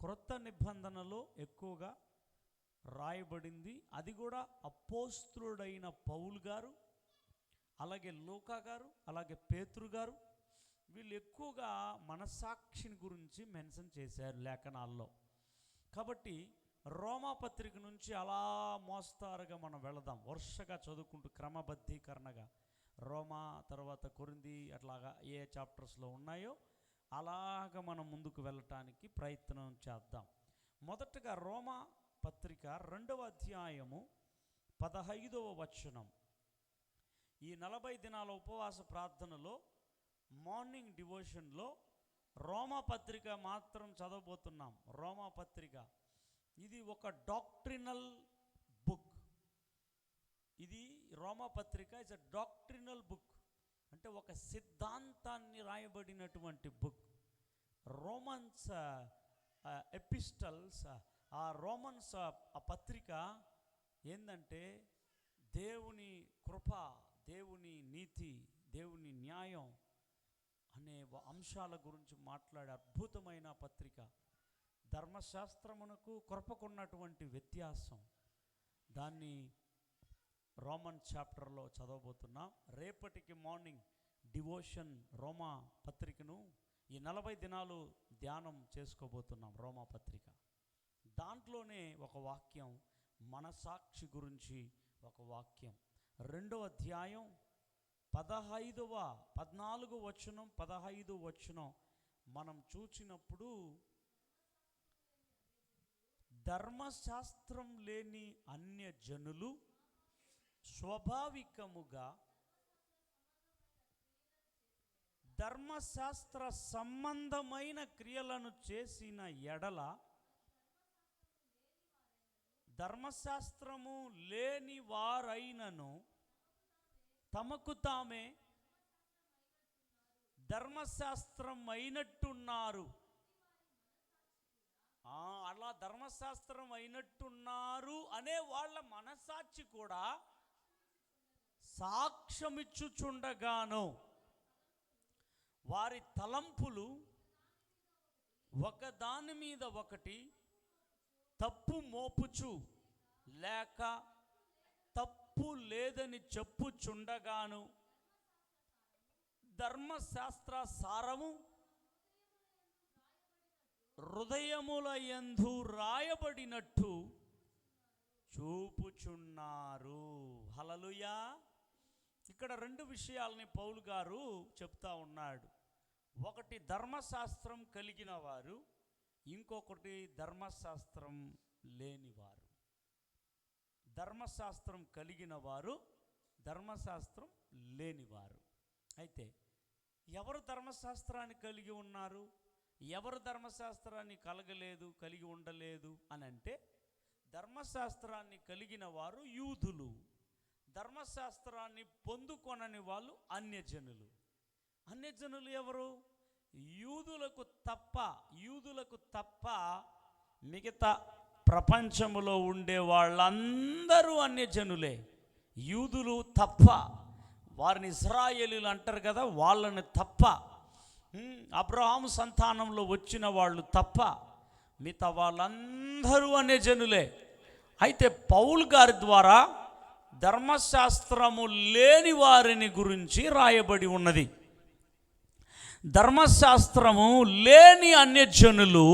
క్రొత్త నిబంధనలో ఎక్కువగా రాయబడింది. అది కూడా అపోస్తలుడైన పౌలు గారు, అలాగే లూకా గారు, అలాగే పేతురు గారు, వీళ్ళు ఎక్కువగా మనస్సాక్షిని గురించి మెన్షన్ చేశారు లేఖనాల్లో. కాబట్టి రోమాపత్రిక నుంచి అలా మోస్తారుగా మనం వెళదాం, వరుసగా చదువుకుంటూ క్రమబద్ధీకరణగా రోమా, తర్వాత కొరింథీ, అట్లాగా ఏ చాప్టర్స్లో ఉన్నాయో అలాగ మనం ముందుకు వెళ్ళటానికి ప్రయత్నం చేద్దాం. మొదటగా రోమా పత్రిక 2వ అధ్యాయము 15వ వచనం. ఈ 40 దినాల ఉపవాస ప్రార్థనలో మార్నింగ్ డివోషన్లో రోమా పత్రిక మాత్రం చదవబోతున్నాం. రోమా పత్రిక ఇది ఒక డాక్ట్రినల్ బుక్. ఇది రోమా పత్రిక ఇస్ అ డాక్ట్రినల్ బుక్, అంటే ఒక సిద్ధాంతాన్ని రాయబడినటువంటి బుక్. రోమన్స్ ఎపిస్టల్స్, ఆ రోమన్స్ ఆ పత్రిక ఏంటంటే దేవుని కృప, దేవుని నీతి, దేవుని న్యాయం అనే అంశాల గురించి మాట్లాడే అద్భుతమైన పత్రిక. ధర్మశాస్త్రమునకు కృపకున్నటువంటి వ్యత్యాసం, దాన్ని రోమన్ చాప్టర్లో చదవబోతున్నాం. రేపటికి మార్నింగ్ డివోషన్ రోమా పత్రికను ఈ 40 దినాలు ధ్యానం చేసుకోబోతున్నాం. రోమా పత్రిక దాంట్లోనే ఒక వాక్యం, మనసాక్షి గురించి ఒక వాక్యం. 2వ అధ్యాయం 14వ వచనం 15వ వచనం మనం చూసినప్పుడు, ధర్మశాస్త్రం లేని అన్యజనులు స్వాభావికముగా ధర్మశాస్త్ర సంబంధమైన క్రియలను చేసిన ఎడల, ధర్మశాస్త్రము లేని వారైనను తమకు తామే ధర్మశాస్త్రం అయినట్టున్నారు. అలా ధర్మశాస్త్రం అయినట్టున్నారు అనే వాళ్ళ మనసాక్షి కూడా సాక్ష్యమిచ్చుచుండగాను వారి తలంపులు ఒకదాని మీద ఒకటి తప్పు మోపుచు లేక తప్పు లేదని చెప్పుచుండగాను, ధర్మశాస్త్ర సారము హృదయముల యందు రాయబడినట్టు చూపుచున్నారు. హల్లెలూయా. ఇక్కడ 2 విషయాలని పౌలు గారు చెప్తా ఉన్నాడు. ఒకటి ధర్మశాస్త్రం కలిగిన వారు, ఇంకొకటి ధర్మశాస్త్రం లేనివారు. ధర్మశాస్త్రం కలిగిన వారు, ధర్మశాస్త్రం లేనివారు. అయితే ఎవరు ధర్మశాస్త్రాన్ని కలిగి ఉన్నారు, ఎవరు ధర్మశాస్త్రాన్ని కలిగి ఉండలేదు అని అంటే, ధర్మశాస్త్రాన్ని కలిగిన వారు యూదులు, ధర్మశాస్త్రాన్ని పొందుకొనని వాళ్ళు అన్యజనులు. అన్యజనులు ఎవరు? యూదులకు తప్ప మిగతా ప్రపంచంలో ఉండే వాళ్ళందరూ అన్యజనులే. యూదులు తప్ప, వారిని ఇశ్రాయేలీలు అంటారు కదా, వాళ్ళని తప్ప, అబ్రహాము సంతానంలో వచ్చిన వాళ్ళు తప్ప మిగతా వాళ్ళందరూ అన్యజనులే. అయితే పౌలు గారి ద్వారా ధర్మశాస్త్రము లేని వారిని గురించి రాయబడి ఉన్నది. ధర్మశాస్త్రము లేని అన్యజనులు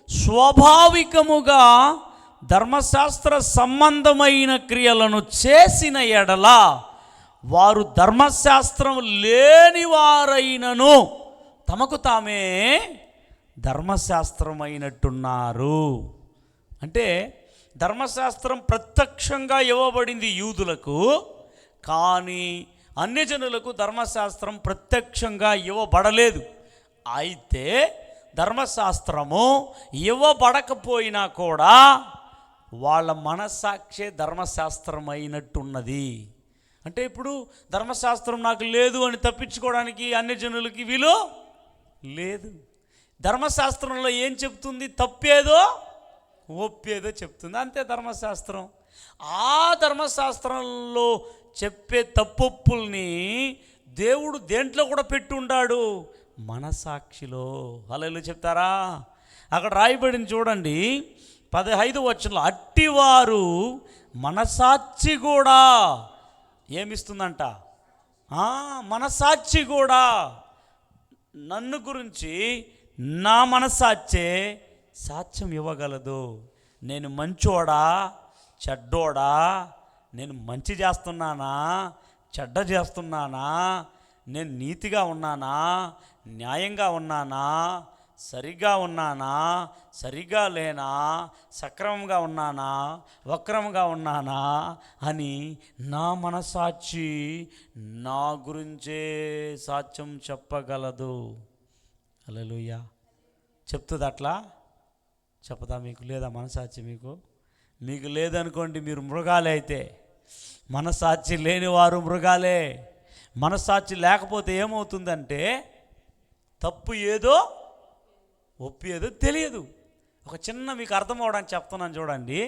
స్వాభావికముగా ధర్మశాస్త్ర సంబంధమైన క్రియలను చేసిన ఎడల వారు ధర్మశాస్త్రం లేని వారైనను తమకు తామే ధర్మశాస్త్రమైనట్టున్నారు. అంటే ధర్మశాస్త్రం ప్రత్యక్షంగా ఇవ్వబడింది యూదులకు, కానీ అన్యజనులకు ధర్మశాస్త్రం ప్రత్యక్షంగా ఇవ్వబడలేదు. అయితే ధర్మశాస్త్రము ఇవ్వబడకపోయినా కూడా వాళ్ళ మనస్సాక్షే ధర్మశాస్త్రం అయినట్టున్నది. అంటే ఇప్పుడు ధర్మశాస్త్రం నాకు లేదు అని తప్పించుకోవడానికి అన్యజనులకి వీలు లేదు. ధర్మశాస్త్రంలో ఏం చెప్తుంది? తప్పేదో ఒప్పేదో చెప్తుంది, అంతే ధర్మశాస్త్రం. ఆ ధర్మశాస్త్రంలో చెప్పే తప్పొప్పుల్ని దేవుడు దేంట్లో కూడా పెట్టి ఉండాడు? మనసాక్షిలో. హల్లెలూయా చెప్తారా? అక్కడ రాయబడింది చూడండి, 15వ వచనంలో, అట్టివారు మనసాక్షి కూడా ఏమిస్తుందంట? మనసాక్షి కూడా నన్ను గురించి నా మనసాక్షే సాక్ష్యం ఇవ్వగలదు. నేను మంచోడా చెడ్డోడా, నేను మంచి చేస్తున్నానా చెడ్డ చేస్తున్నానా, నేను నీతిగా ఉన్నానా న్యాయంగా ఉన్నానా, సరిగ్గా ఉన్నానా సరిగ్గా లేనా, సక్రమంగా ఉన్నానా వక్రంగా ఉన్నానా అని నా మనసాక్షి నా గురించే సాక్ష్యం చెప్పగలదు. హల్లెలూయా. చెప్తుంది అట్లా? చెప్పదా? మీకు లేదా మనసాక్షి? మీకు లేదనుకోండి, మీరు మృగాలే. అయితే మనసాక్షి లేనివారు మృగాలే. మనసాక్షి లేకపోతే ఏమవుతుందంటే తప్పు ఏదో ఒప్పు ఏదో తెలియదు. ఒక చిన్న మీకు అర్థం అవడానికి చెప్తున్నాను చూడండి.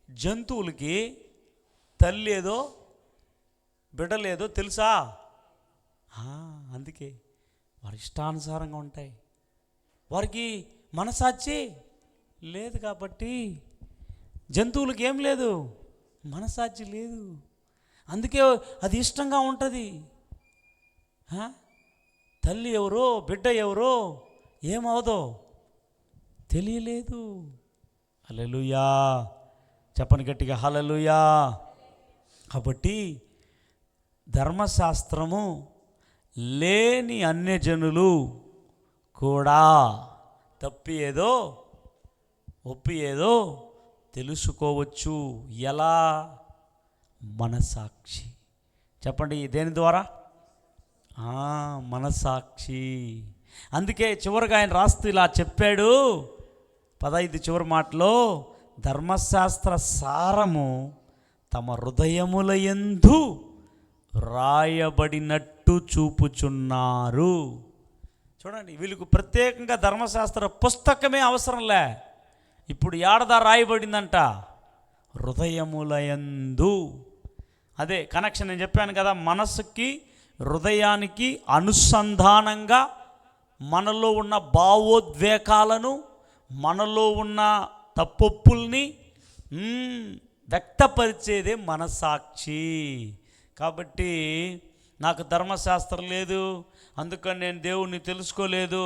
జంతువులకి తల్లి ఏదో బిడ్డలేదో తెలుసా? అందుకే వారి ఇష్టానుసారంగా ఉంటాయి. వారికి మనసాక్షి లేదు కాబట్టి జంతువులకి ఏం లేదు, మనసాక్షి లేదు. అందుకే అది ఇష్టంగా ఉంటుంది. తల్లి ఎవరో బిడ్డ ఎవరో ఏమవుదో తెలియలేదు. హల్లెలూయా. చెప్పని గట్టిగా హల్లెలూయా. కాబట్టి ధర్మశాస్త్రము లేని అన్యజనులు కూడా తప్పి ఏదో ఒప్పి ఏదో తెలుసుకోవచ్చు. ఎలా? మనసాక్షి. చెప్పండి, దేని ద్వారా? మనసాక్షి. అందుకే చివరిగా ఆయన రాస్తూ ఇలా చెప్పాడు, 15 చివరి మాటలో, ధర్మశాస్త్ర సారము తమ హృదయముల యందు రాయబడినట్టు చూపుచున్నారు. చూడండి, వీళ్ళకు ప్రత్యేకంగా ధర్మశాస్త్ర పుస్తకమే అవసరంలే. ఇప్పుడు ఏడదా రాయబడిందంట? హృదయముల యందు. అదే కనెక్షన్ నేను చెప్పాను కదా, మనసుకి హృదయానికి అనుసంధానంగా మనలో ఉన్న భావోద్వేగాలను, మనలో ఉన్న తప్పొప్పుల్ని వ్యక్తపరిచేదే మనసాక్షి. కాబట్టి నాకు ధర్మశాస్త్రం లేదు, అందుకని నేను దేవుణ్ణి తెలుసుకోలేదు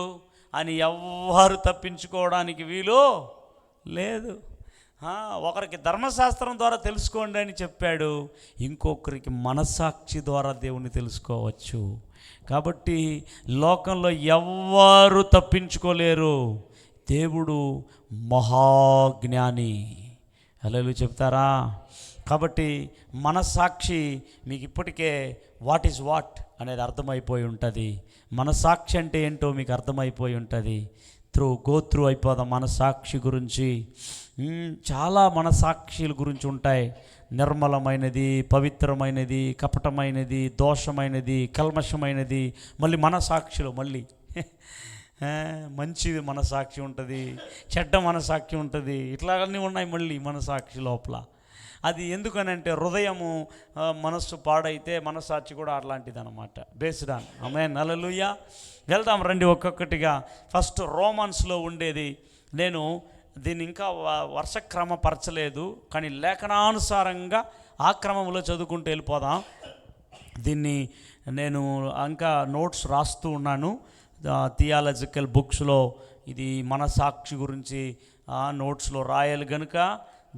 అని ఎవ్వరు తప్పించుకోవడానికి వీలు లేదు. ఒకరికి ధర్మశాస్త్రం ద్వారా తెలుసుకోండి అని చెప్పాడు, ఇంకొకరికి మనసాక్షి ద్వారా దేవుణ్ణి తెలుసుకోవచ్చు. కాబట్టి లోకంలో ఎవ్వరు తప్పించుకోలేరు. దేవుడు మహాజ్ఞాని. హల్లెలూయా చెప్తారా? కాబట్టి మనసాక్షి మీకు ఇప్పటికే వాట్ ఈజ్ వాట్ అనేది అర్థమైపోయి ఉంటుంది. మనసాక్షి అంటే ఏంటో మీకు అర్థమైపోయి ఉంటుంది. గోత్రు అయిపోదాం మనసాక్షి గురించి. చాలా మనసాక్షుల గురించి ఉంటాయి. నిర్మలమైనది, పవిత్రమైనది, కపటమైనది, దోషమైనది, కల్మషమైనది. మళ్ళీ మనసాక్షిలో మళ్ళీ మంచి మనసాక్షి ఉంటుంది, చెడ్డ మనసాక్షి ఉంటుంది. ఇట్లాగన్నీ ఉన్నాయి మళ్ళీ మనసాక్షి లోపల. అది ఎందుకనంటే హృదయము మనస్సు పాడైతే మనసాక్షి కూడా అట్లాంటిది అనమాట. Based on. ఆమేన్. హల్లెలూయా. వెళ్దాం రండి ఒక్కొక్కటిగా. ఫస్ట్ రోమన్స్లో ఉండేది. నేను దీన్ని ఇంకా వర్షక్రమపరచలేదు, కానీ లేఖనానుసారంగా ఆ క్రమంలో చదువుకుంటూ వెళ్ళిపోదాం. దీన్ని నేను ఇంకా నోట్స్ రాస్తూ ఉన్నాను. థియాలజికల్ బుక్స్లో ఇది మనసాక్షి గురించి నోట్స్లో రాయాలి కనుక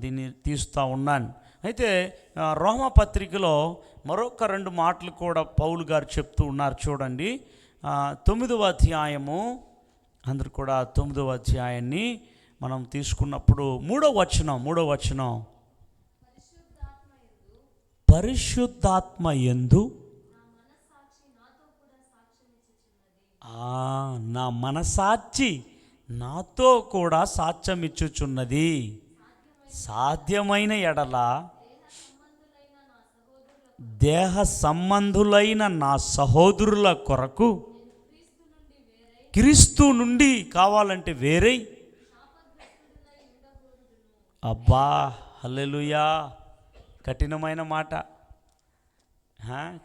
దీన్ని తీస్తూ ఉన్నాను. అయితే రోమపత్రికలో మరొక 2 మాటలు కూడా పౌలు గారు చెప్తూ ఉన్నారు. చూడండి, 9వ అధ్యాయము. అందరు కూడా 9వ అధ్యాయాన్ని మనం తీసుకున్నప్పుడు 3వ వచనం, పరిశుద్ధాత్మ యందు నా మనసాక్షి నాతో కూడా సాక్ష్యం ఇచ్చుచున్నది. సాధ్యమైన ఎడల దేహ సంబంధులైన నా సహోదరుల కొరకు క్రీస్తు నుండి కావాలంటే వేరై. అబ్బా, హల్లెలూయా. కఠినమైన మాట,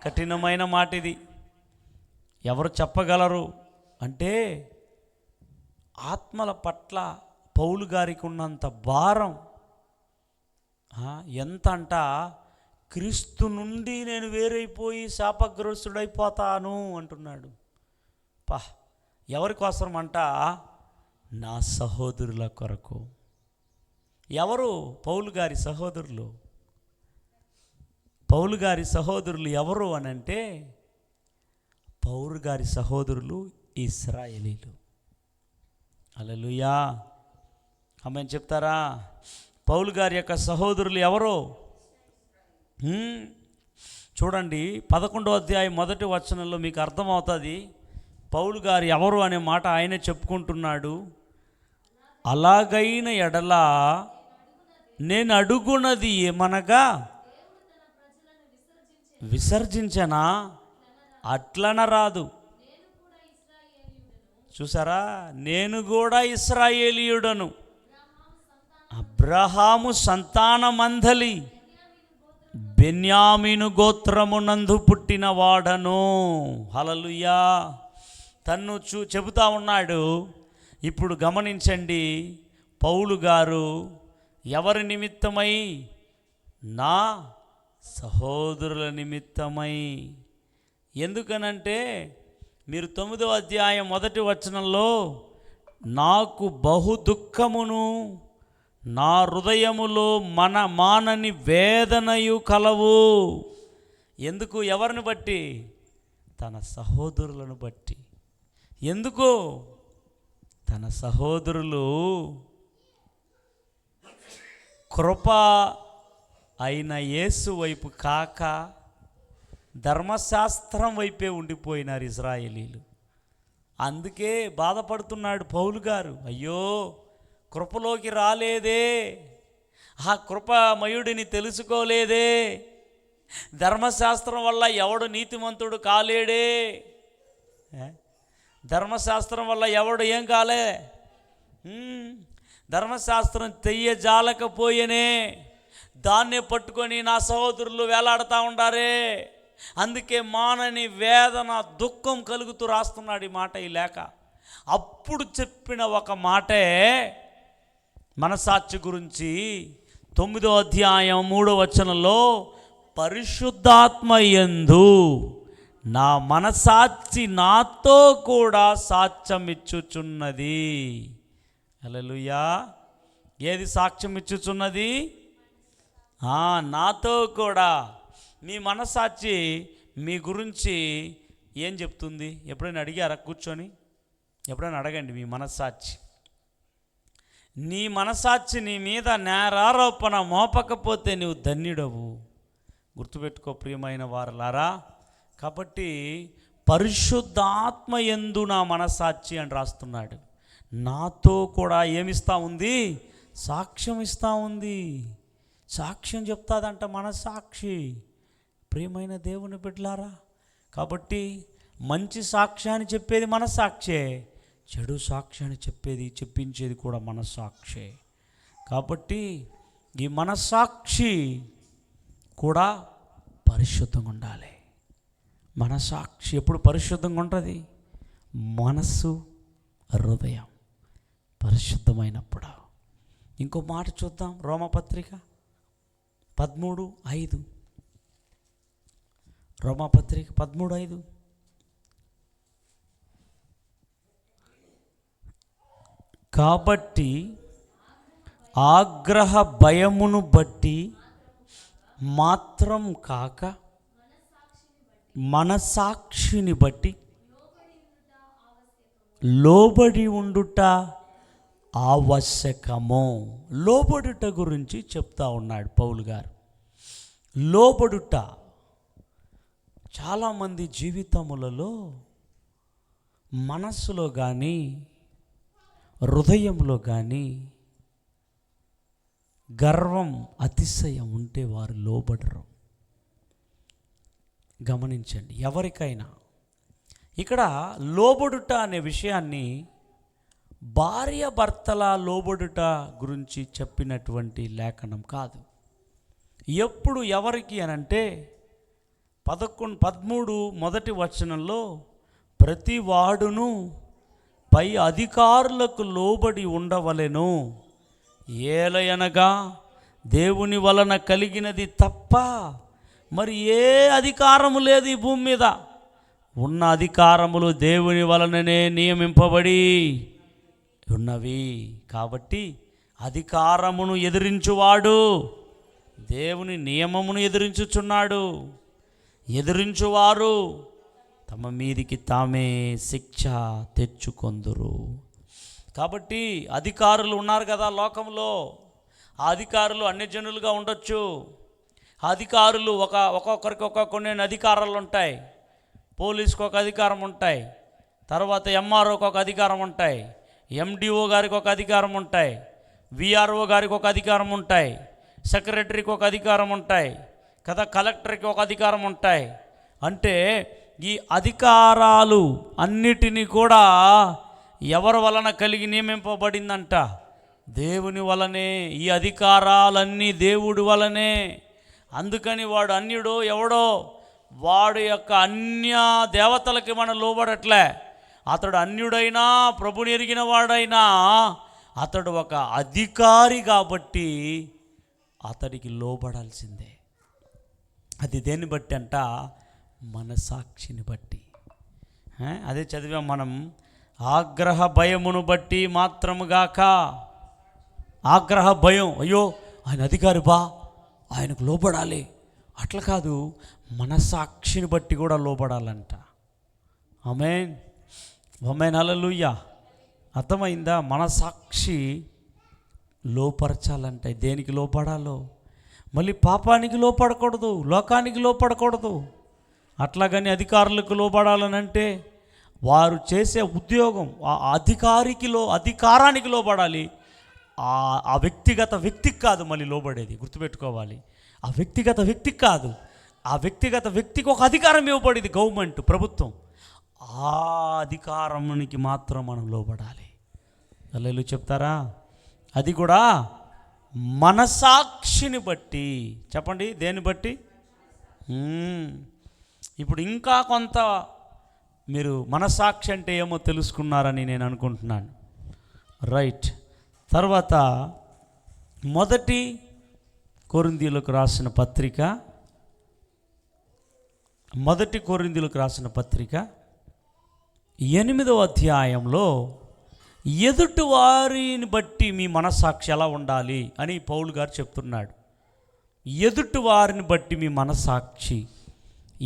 కఠినమైన మాట ఇది. ఎవరు చెప్పగలరు అంటే ఆత్మల పట్ల పౌలు గారికి ఉన్నంత భారం ఎంత అంట, క్రీస్తు నుండి నేను వేరైపోయి శాపగ్రస్తుడైపోతాను అంటున్నాడు. ఎవరి కోసం అంట? నా సహోదరుల కొరకు. ఎవరు పౌలు గారి సహోదరులు? పౌలు గారి సహోదరులు ఎవరు అనంటే, పౌలు గారి సహోదరులు ఇశ్రాయేలీలు. హల్లెలూయా, ఆమేన్ చెప్తారా? పౌలు గారి యొక్క సహోదరులు ఎవరు? చూడండి 11వ అధ్యాయం 1వ వచనంలో మీకు అర్థమవుతుంది పౌలు గారు ఎవరు అనే మాట ఆయనే చెప్పుకుంటున్నాడు. అలాగైన ఎడల నేను అడుగునది ఏమనగా, విసర్జించనా? అట్లన రాదు. చూసారా, నేను కూడా ఇశ్రాయేలీయుడను, అబ్రహాము సంతానమందలి బెన్యామీను గోత్రమునందు పుట్టిన వాడను. హల్లెలూయా. తన్ను చెబుతా ఉన్నాడు. ఇప్పుడు గమనించండి, పౌలు గారు ఎవరి నిమిత్తమై? నా సహోదరుల నిమిత్తమై. ఎందుకనంటే మీరు 9వ అధ్యాయం 1వ వచనంలో, నాకు బహు దుఃఖమును నా హృదయములో మానని వేదనయు కలవు. ఎందుకు? ఎవరిని బట్టి? తన సహోదరులను బట్టి. ఎందుకు? తన సహోదరులు కృప అయిన యేసు వైపు కాక ధర్మశాస్త్రం వైపే ఉండిపోయినారు ఇశ్రాయేలీలు. అందుకే బాధపడుతున్నాడు పౌలు గారు. అయ్యో, కృపలోకి రాలేదే, ఆ కృపమయుడిని తెలుసుకోలేదే, ధర్మశాస్త్రం వల్ల ఎవడు నీతిమంతుడు కాలేడే, ధర్మశాస్త్రం వల్ల ఎవడు ఏం కాలే, ధర్మశాస్త్రం తెయ్యజాలకపోయేనే, దాన్నే పట్టుకొని నా సహోదరులు వేలాడుతూ ఉండారే. అందుకే మానని వేదన దుఃఖం కలుగుతూ రాస్తున్నాడు ఈ మాట, ఈ లేఖ. అప్పుడు చెప్పిన ఒక మాటే మనసాక్షి గురించి 9వ అధ్యాయం 3వ వచనంలో, పరిశుద్ధాత్మ యందు నా మనసాక్షి నాతో కూడా సాక్ష్యం ఇచ్చుచున్నది. హల్లెలూయా. ఏది సాక్ష్యం ఇచ్చుచున్నది? నాతో కూడా. మీ మనసాక్షి మీ గురించి ఏం చెప్తుంది? ఎప్పుడైనా అడిగారా కూర్చొని? ఎప్పుడైనా అడగండి మీ మనసాక్షి. నీ మనసాక్షి నీ మీద నేరారోపణ మోపకపోతే నీవు ధన్యుడవు. గుర్తుపెట్టుకో ప్రియమైన వారలారా. కాబట్టి పరిశుద్ధాత్మ యందు నా మనసాక్షి అని రాస్తున్నాడు. నాతో కూడా ఏమిస్తూ ఉంది? సాక్ష్యం ఇస్తూ ఉంది. సాక్ష్యం చెప్తాదంట మనసాక్షి. ప్రియమైన దేవుని బిడ్డలారా, కాబట్టి మంచి సాక్ష్యాన్ని చెప్పేది మనసాక్షే, చెడు సాక్ష్యాన్ని చెప్పించేది కూడా మనసాక్షే. కాబట్టి ఈ మనసాక్షి కూడా పరిశుద్ధంగా ఉండాలి. మనసాక్షి ఎప్పుడు పరిశుద్ధంగా ఉంటుంది? మనస్సు, హృదయం పరిశుద్ధమైనప్పుడు. ఇంకో మాట చూద్దాం, రోమపత్రిక 13:5. రోమపత్రిక 13:5. కాబట్టి ఆగ్రహ భయమును బట్టి మాత్రం కాక మనసాక్షిని బట్టి లోబడి ఉండుట ఆవశ్యకము. లోబడుట గురించి చెప్తా ఉన్నాడు పౌలు గారు. లోబడుట. చాలామంది జీవితములలో మనస్సులో కానీ హృదయంలో కానీ గర్వం, అతిశయం ఉంటే వారు లోబడరు. గమనించండి, ఎవరికైనా ఇక్కడ లోబడుట అనే విషయాన్ని భార్య భర్తల లోబడుట గురించి చెప్పినటువంటి లేఖనం కాదు. ఎప్పుడు ఎవరికి అనంటే 13 మొదటి వచనంలో, ప్రతి వాడును పై అధికారులకు లోబడి ఉండవలెను. ఏలయనగా దేవుని వలన కలిగినది తప్ప మరి ఏ అధికారము లేదు ఈ భూమి మీద. ఉన్న అధికారములు దేవుని వలననే నియమింపబడి ఉన్నవి. కాబట్టి అధికారమును ఎదిరించువాడు దేవుని నియమమును ఎదిరించుచున్నాడు. ఎదిరించువారు తమ మీదికి తామే శిక్ష తెచ్చుకొందురు. కాబట్టి అధికారులు ఉన్నారు కదా లోకంలో. ఆ అధికారులు అన్యజనులుగా ఉండొచ్చు. అధికారులు ఒక్కొక్కరికి కొన్ని అధికారాలు ఉంటాయి. పోలీస్కి ఒక అధికారం ఉంటాయి, తర్వాత ఎంఆర్ఓకి ఒక అధికారం ఉంటాయి, ఎండిఓ గారికి ఒక అధికారం ఉంటాయి, విఆర్ఓ గారికి ఒక అధికారం ఉంటాయి, సెక్రటరీకి ఒక అధికారం ఉంటాయి కదా, కలెక్టర్కి ఒక అధికారం ఉంటాయి. అంటే ఈ అధికారాలు అన్నిటినీ కూడా ఎవరి వలన కలిగి నియమింపబడిందంట? దేవుని వలనే. ఈ అధికారాలన్నీ దేవుడి వలనే. అందుకని వాడు అన్యుడో ఎవడో వాడు యొక్క అన్య దేవతలకి మనం లోబడట్లే. అతడు అన్యుడైనా ప్రభుని ఎరిగిన వాడైనా అతడు ఒక అధికారి కాబట్టి అతడికి లోబడాల్సిందే. అది దేన్ని బట్టి అంట? మనసాక్షిని బట్టి. అదే చదివాం మనం. ఆగ్రహ భయమును బట్టి మాత్రముగాక. ఆగ్రహ భయం, అయ్యో ఆయన అధికారి బా, ఆయనకు లోబడాలి, అట్లా కాదు, మనసాక్షిని బట్టి కూడా లోబడాలంట. ఆమేన్, ఆమేన్, హల్లెలూయా. అర్థమైందా? మనసాక్షి లోపరచాలంటే దేనికి లోపడాలో. మళ్ళీ పాపానికి లోపడకూడదు, లోకానికి లోపడకూడదు. అట్లాగని అధికారులకు లోబడాలనంటే వారు చేసే ఉద్యోగం ఆ అధికారానికి లోబడాలి. ఆ వ్యక్తిగత వ్యక్తికి కాదు మళ్ళీ లోబడేది, గుర్తుపెట్టుకోవాలి. ఆ వ్యక్తిగత వ్యక్తికి కాదు, ఆ వ్యక్తిగత వ్యక్తికి ఒక అధికారం ఇవ్వబడింది, గవర్నమెంట్, ప్రభుత్వం. ఆ అధికారానికి మాత్రం మనం లోబడాలి. హల్లెలూయా చెప్తారా? అది కూడా మనసాక్షిని బట్టి. చెప్పండి, దేన్ని బట్టి? ఇప్పుడు ఇంకా కొంత మీరు మనసాక్షి అంటే ఏమో తెలుసుకున్నారని నేను అనుకుంటున్నాను. రైట్. తర్వాత మొదటి కొరింథీయులకు రాసిన పత్రిక 8వ అధ్యాయంలో ఎదుటి వారిని బట్టి మీ మనస్సాక్షి ఎలా ఉండాలి అని పౌలు గారు చెప్తున్నాడు. ఎదుటి వారిని బట్టి మీ మనస్సాక్షి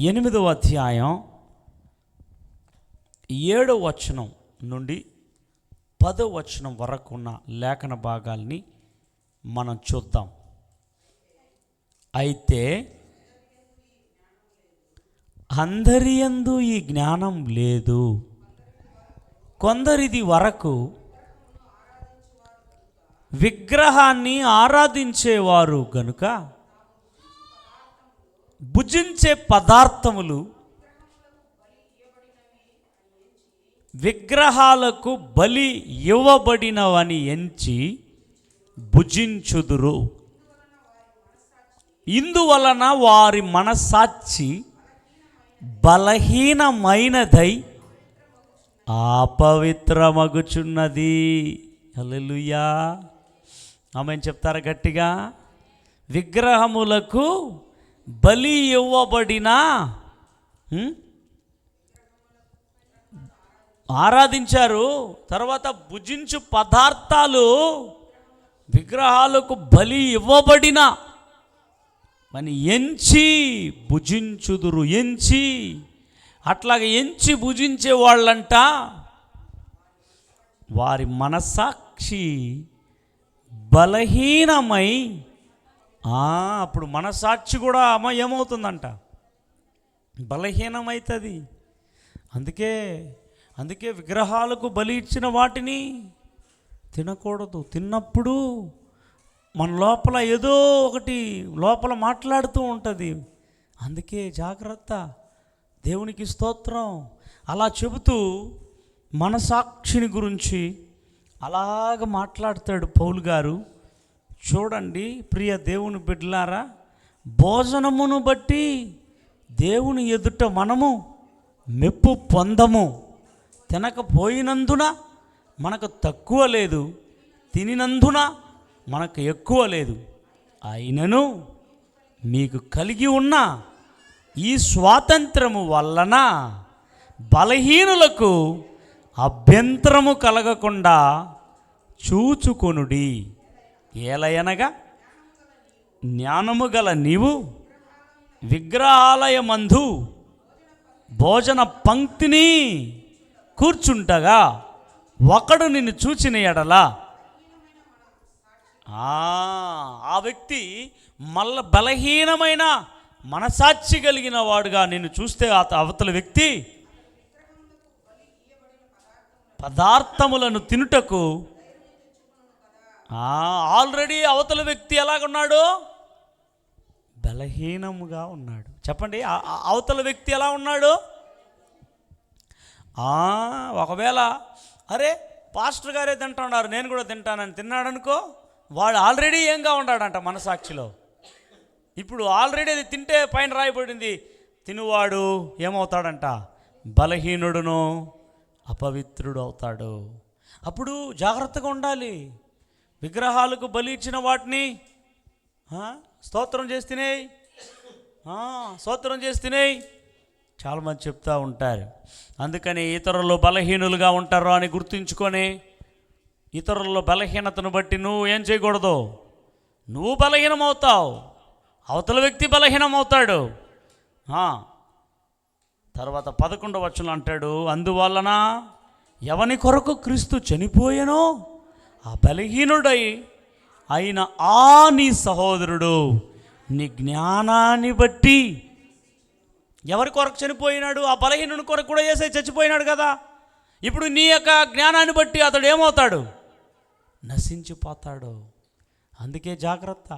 8వ అధ్యాయం 7వ వచనం నుండి 10వ వచనం వరకు ఉన్న లేఖన భాగాల్ని మనం చూద్దాం. అయితే అందరి యందు ఈ జ్ఞానం లేదు, కొందరిది వరకు విగ్రహాన్ని ఆరాధించేవారు గనుక భుజించే పదార్థములు విగ్రహాలకు బలి ఇవ్వబడినవని ఎంచి భుజించుదురు. ఇందువలన వారి మనస్సాక్షి బలహీనమైనదై అపవిత్రమగుచున్నది. హల్లెలూయా, ఆమేన్ చెప్తారా గట్టిగా? విగ్రహములకు బలి ఇవ్వబడిన ఆరాధించారు, తర్వాత భుజించు పదార్థాలు విగ్రహాలకు బలి ఇవ్వబడిన అని ఎంచి భుజించుదురు. అట్లాగే ఎంచి భుజించే వాళ్ళంట వారి మనస్సాక్షి బలహీనమై, అప్పుడు మనస్సాక్షి కూడా ఏమవుతుందంట? బలహీనమవుతుంది. అందుకే విగ్రహాలకు బలి ఇచ్చిన వాటిని తినకూడదు. తిన్నప్పుడు మన లోపల ఏదో ఒకటి లోపల మాట్లాడుతూ ఉంటుంది. అందుకే జాగ్రత్త. దేవునికి స్తోత్రం. అలా చెబుతూ మనసాక్షిని గురించి అలాగ మాట్లాడతాడు పౌలు గారు. చూడండి ప్రియ దేవుని బిడ్డలారా, భోజనమును బట్టి దేవుని ఎదుట మనము మెప్పు పొందము, తినకపోయినందున మనకు తక్కువ లేదు, తినినందున మనకు ఎక్కువ లేదు. అయినను మీకు కలిగి ఉన్న ఈ స్వాతంత్రము వలన బలహీనులకు అభ్యంతరము కలగకుండా చూచుకొనుడి. ఏలయనగా జ్ఞానము గల నీవు విగ్రహాలయమందు భోజన పంక్తిని కూర్చుంటగా ఒకడు నిన్ను చూచిన ఎడల ఆ వ్యక్తి మళ్ళా బలహీనమైన మనసాక్షి కలిగిన వాడుగా నిన్ను చూస్తే అవతల వ్యక్తి పదార్థములను తినుటకు ఆల్రెడీ అవతల వ్యక్తి ఎలాగున్నాడు? బలహీనముగా ఉన్నాడు. చెప్పండి, అవతల వ్యక్తి ఎలా ఉన్నాడు? ఒకవేళ అరే పాస్టర్ గారే తింటున్నారు, నేను కూడా తింటానని తిన్నాడు అనుకో, వాడు ఆల్రెడీ ఏంగా ఉన్నాడంట మనసాక్షిలో. ఇప్పుడు ఆల్రెడీ అది తింటే పైన రాయబడింది, తినువాడు ఏమవుతాడంట? బలహీనుడును అపవిత్రుడు అవుతాడు. అప్పుడు జాగ్రత్తగా ఉండాలి. విగ్రహాలకు బలి ఇచ్చిన వాటిని స్తోత్రం చేస్తున్నాయి చాలామంది చెప్తూ ఉంటారు. అందుకని ఇతరులు బలహీనులుగా ఉంటారు అని గుర్తుంచుకొని ఇతరుల బలహీనతను బట్టి నువ్వు ఏం చేయకూడదు. నువ్వు బలహీనమవుతావు, అవతల వ్యక్తి బలహీనమవుతాడు. తర్వాత 11వ వచనం అంటాడు, అందువలన ఎవని కొరకు క్రీస్తు చనిపోయెనో ఆ బలహీనుడై అయిన నీ సహోదరుడు నీ జ్ఞానాన్ని బట్టి. ఎవరి కొరకు చనిపోయినాడు? ఆ బలహీనుని కొరకు కూడా యేసయ్య చచ్చిపోయినాడు కదా. ఇప్పుడు నీ యొక్క జ్ఞానాన్ని బట్టి అతడు ఏమవుతాడు? నశించిపోతాడు. అందుకే జాగ్రత్త,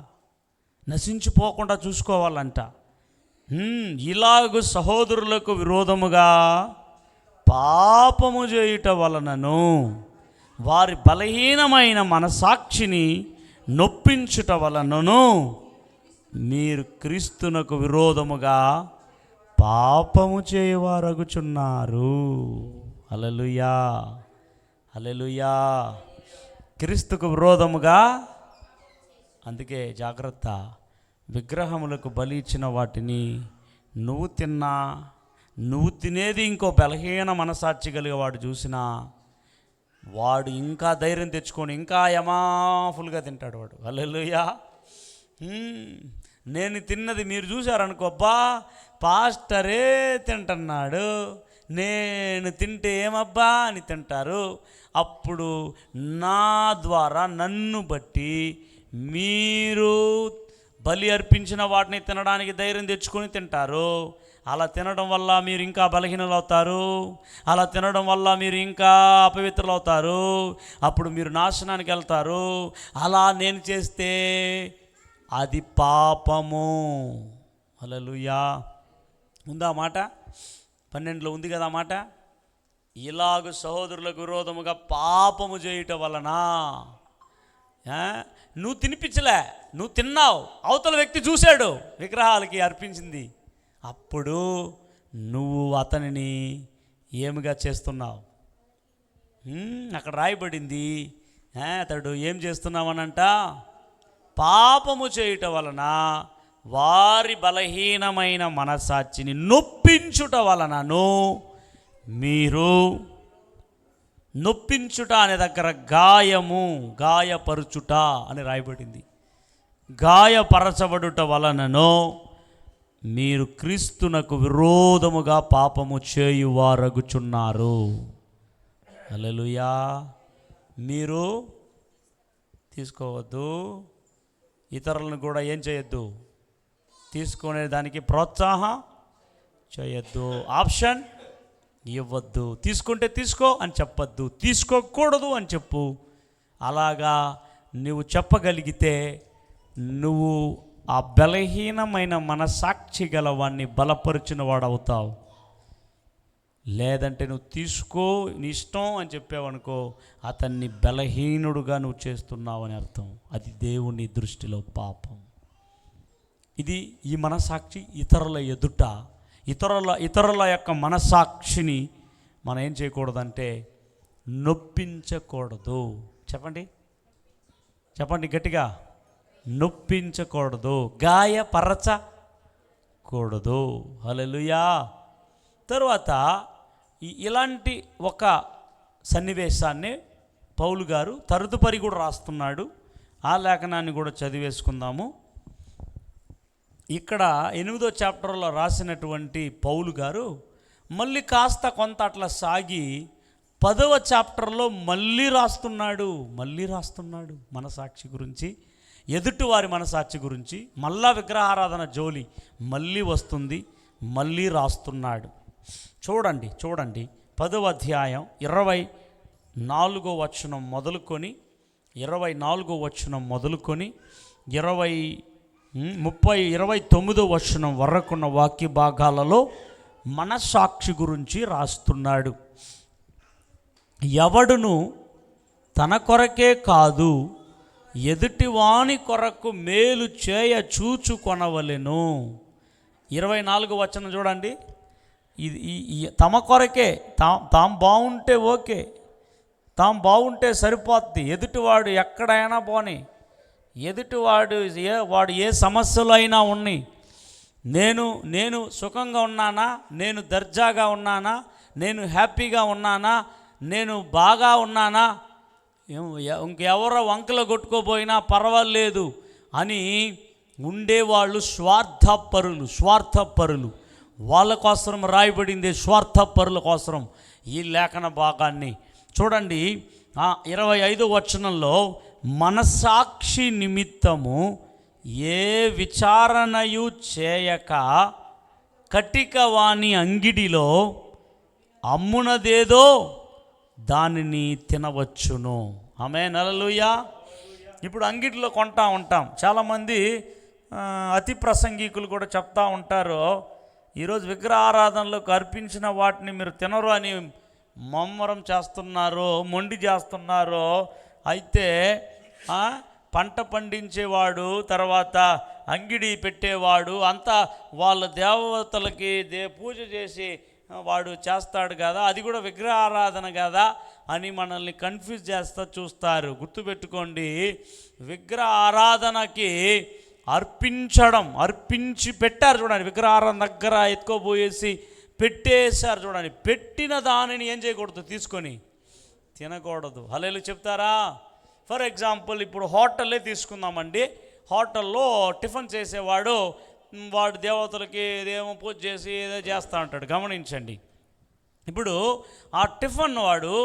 నశించిపోకుండా చూసుకోవాలంట. ఇలాగు సహోదరులకు విరోధముగా పాపము చేయుట వలనను వారి బలహీనమైన మనసాక్షిని నొప్పించుట వలనను మీరు క్రీస్తునకు విరోధముగా పాపము చేయవారగుచున్నారు. హల్లెలూయా, హల్లెలూయా. క్రీస్తుకు విరోధముగా. అందుకే జాగ్రత్త. విగ్రహములకు బలి ఇచ్చిన వాటిని నువ్వు తిన్నా, నువ్వు తినేది ఇంకో బలహీన మనసాక్షి కలిగే వాడు చూసినా వాడు ఇంకా ధైర్యం తెచ్చుకొని ఇంకా యమాఫుల్గా తింటాడు వాడు. హల్లెలూయా. నేను తిన్నది మీరు చూశారనుకో, అబ్బా పాస్టరే తింటున్నాడు, నేను తింటే ఏమబ్బా అని తింటారు. అప్పుడు నా ద్వారా నన్ను బట్టి మీరు బలి అర్పించిన వాటిని తినడానికి ధైర్యం తెచ్చుకొని తింటారు. అలా తినడం వల్ల మీరు ఇంకా బలహీనలు అవుతారు. అలా తినడం వల్ల మీరు ఇంకా అపవిత్రులు అవుతారు. అప్పుడు మీరు నాశనానికి వెళ్తారు. అలా నేను చేస్తే అది పాపము. హల్లెలూయా. ఉందా మాట? 12లో ఉంది కదా మాట. ఇలాగ సహోదరులకు విరోధముగా పాపము చేయుట వలన. నువ్వు తినిపించలే, నువ్వు తిన్నావు, అవతల వ్యక్తి చూశాడు విగ్రహాలకి అర్పించింది. అప్పుడు నువ్వు అతనిని ఏమిగా చేస్తున్నావు? అక్కడ రాయబడింది, అతడు ఏం చేస్తున్నావనంట? పాపము చేయుట వలన వారి బలహీనమైన మనసాక్షిని నొప్పించుట వలనను మీరు. నొప్పించుట అనే దగ్గర గాయపరుచుట అని రాయబడింది. గాయపరచబడుట వలనను మీరు క్రీస్తునకు విరోధముగా పాపము చేయువారగుచున్నారు. హల్లెలూయా. మీరు తీసుకోవద్దు, ఇతరులను కూడా ఏం చేయొద్దు, తీసుకునే దానికి ప్రోత్సాహం చేయొద్దు, ఆప్షన్ ఇవ్వద్దు. తీసుకుంటే తీసుకో అని చెప్పొద్దు, తీసుకోకూడదు అని చెప్పు. అలాగా నువ్వు చెప్పగలిగితే నువ్వు ఆ బలహీనమైన మనసాక్షి గలవాన్ని బలపరిచిన వాడు అవుతావు. లేదంటే నువ్వు తీసుకో నీ ఇష్టం అని చెప్పావనుకో, అతన్ని బలహీనుడుగా నువ్వు చేస్తున్నావు అని అర్థం. అది దేవుని దృష్టిలో పాపం. ఇది ఈ మనసాక్షి ఇతరుల ఎదుట, ఇతరుల యొక్క మనసాక్షిని మనం ఏం చేయకూడదంటే నొప్పించకూడదు. చెప్పండి చెప్పండి గట్టిగా. నొప్పించకూడదు, గాయపరచకూడదు. హల్లెలూయా. తరువాత ఇలాంటి ఒక సన్నివేశాన్ని పౌలు గారు తదుపరి కూడా రాస్తున్నాడు. ఆ లేఖనాన్ని కూడా చదివేసుకుందాము. ఇక్కడ 8వ చాప్టర్లో రాసినటువంటి పౌలు గారు మళ్ళీ కాస్త కొంత అట్లా సాగి 10వ చాప్టర్లో మళ్ళీ రాస్తున్నాడు మనసాక్షి గురించి, ఎదుటివారి మనసాక్షి గురించి. మళ్ళా విగ్రహారాధన జోలి మళ్ళీ వస్తుంది, మళ్ళీ రాస్తున్నాడు. చూడండి 10వ అధ్యాయం 24వ వచనం మొదలుకొని 29వ వచనం వరకున్న వాక్య భాగాలలో మనసాక్షి గురించి రాస్తున్నాడు. ఎవడును తన కొరకే కాదు ఎదుటివాని కొరకు మేలు చేయ చూచుకొనవలెను. 24వ వచనం చూడండి. ఇది తమ కొరకే, తాము బాగుంటే ఓకే, తాము బాగుంటే సరిపోద్ది. ఎదుటివాడు ఎక్కడైనా పోని, ఎదుటివాడు వాడు ఏ సమస్యలు అయినా ఉన్నాయి, నేను సుఖంగా ఉన్నానా, నేను దర్జాగా ఉన్నానా, నేను హ్యాపీగా ఉన్నానా, నేను బాగా ఉన్నానా, ఇంకెవరో వంకలు కొట్టుకోపోయినా పర్వాలేదు అని ఉండేవాళ్ళు స్వార్థపరులు. వాళ్ళ కోసం రాయబడింది, స్వార్థపరుల కోసం ఈ లేఖన భాగాన్ని చూడండి. 25వ వచనంలో మనసాక్షి నిమిత్తము ఏ విచారణయు చేయక కటిక వాని అంగిడిలో అమ్మునదేదో దానిని తినవచ్చును. ఆమేన్, హల్లెలూయా. ఇప్పుడు అంగిడిలో కొంటా ఉంటాం. చాలామంది అతి ప్రసంగికులు కూడా చెప్తా ఉంటారు, ఈరోజు విగ్రహారాధనలకు అర్పించిన వాటిని మీరు తినరు అని మమ్మరం చేస్తున్నారు, మొండి చేస్తున్నారు. అయితే పంట పండించేవాడు, తర్వాత అంగిడి పెట్టేవాడు అంతా వాళ్ళ దేవతలకి పూజ చేసి వాడు చేస్తాడు కదా, అది కూడా విగ్రహారాధన కదా అని మనల్ని కన్ఫ్యూజ్ చేస్తూ చూస్తారు. గుర్తుపెట్టుకోండి, విగ్రహ ఆరాధనకి అర్పించి పెట్టారు చూడండి. విగ్రహారాధన దగ్గర ఎత్తుకోబోయేసి పెట్టేశారు చూడండి. పెట్టిన దానిని ఏం చేయకూడదు, తీసుకొని తినకూడదు. హల్లెలూయా చెప్తారా? ఫర్ ఎగ్జాంపుల్ ఇప్పుడు హోటల్లే తీసుకుందామండి. హోటల్లో టిఫిన్ చేసేవాడు వాడు దేవతలకి ఏదేమో పూజ చేసి ఏదో చేస్తూ ఉంటాడు. గమనించండి, ఇప్పుడు ఆ టిఫిన్ వాడు